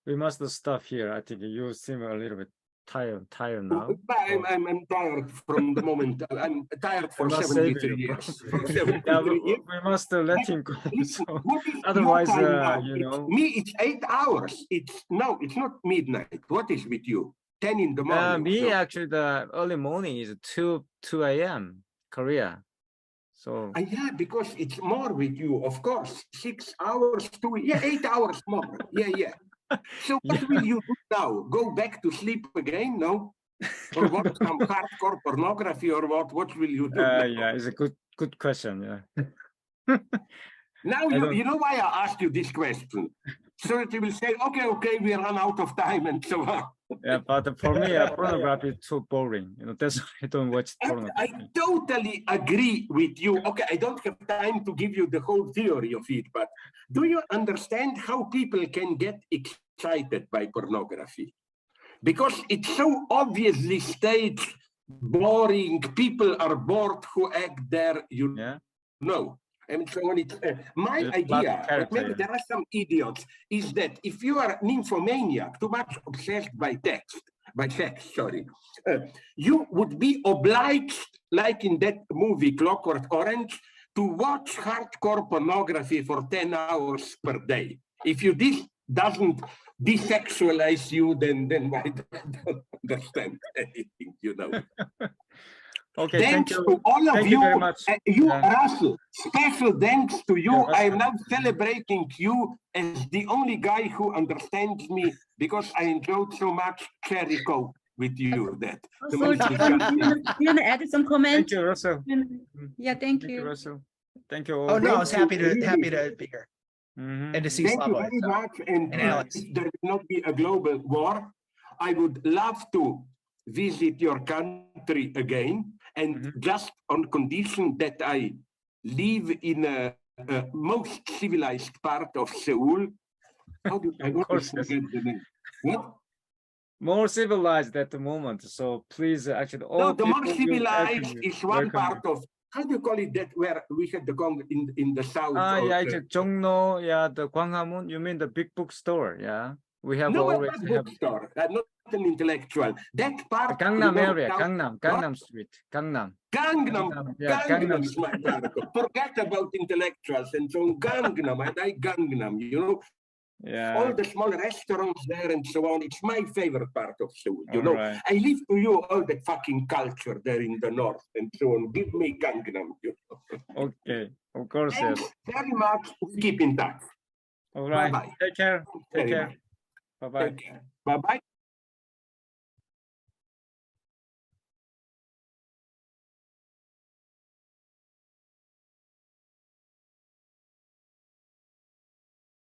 we must stop here. I think you seem a little bit tired now. I'm tired from the moment. I'm tired for 73 years. We must let him go. So, otherwise, you know. Me, it's 8 hours. It's not midnight. What is with you? 10 in the morning. Me, actually, the early morning is 2 a.m. Korea. So yeah, because it's more with you, of course. 6 hours, 8 hours more. Yeah. So what will you do now? Go back to sleep again? No? Or what? Some hardcore pornography or what? What will you do? Yeah, it's a good question. Yeah. Now you know why I asked you this question, so that you will say, okay, we run out of time and so on. Yeah, but for me, pornography is too boring. You know, that's why I don't watch pornography. I totally agree with you. Okay, I don't have time to give you the whole theory of it, but do you understand how people can get excited by pornography? Because it's so obviously staged, boring. People are bored who act there. You know. And so on, my idea, but maybe there are some idiots, is that if you are nymphomaniac, too much obsessed by sex, you would be obliged, like in that movie Clockwork Orange, to watch hardcore pornography for 10 hours per day. If this doesn't desexualize you, then why don't understand anything, you know? Okay, thanks to all of you. Very much. Russell, special thanks to you. I am now celebrating you as the only guy who understands me, because I enjoyed so much cherry coke with you. Do you want to add some comments? Thank you, Russell. Yeah, thank you. Russell. Thank you all. Oh no, I was happy to be here. And to see Thank Slavoj, you very much. And Alex. if there will not be a global war, I would love to visit your country again, and just on condition that I live in a most civilized part of Seoul. How do I forget the name? What? More civilized at the moment, so please actually all the more civilized is one part of, how do you call it, that where we had the Gong in the south? It's Jongno, the Gwanghwamun. You mean the big bookstore? Yeah, we have always bookstore. Not an intellectual. That part. Gangnam area, Gangnam Street, Gangnam. Gangnam is my part. Forget about intellectuals and so on. Gangnam, I like Gangnam. You know. Yeah. All the small restaurants there and so on. It's my favorite part of Seoul. You know, right. I leave to you all the fucking culture there in the north and so on. Give me Gangnam. You know? Okay, of course. Thanks very much. Keep in touch. All right. Bye-bye. Take care. Take care. Bye-bye. Bye-bye.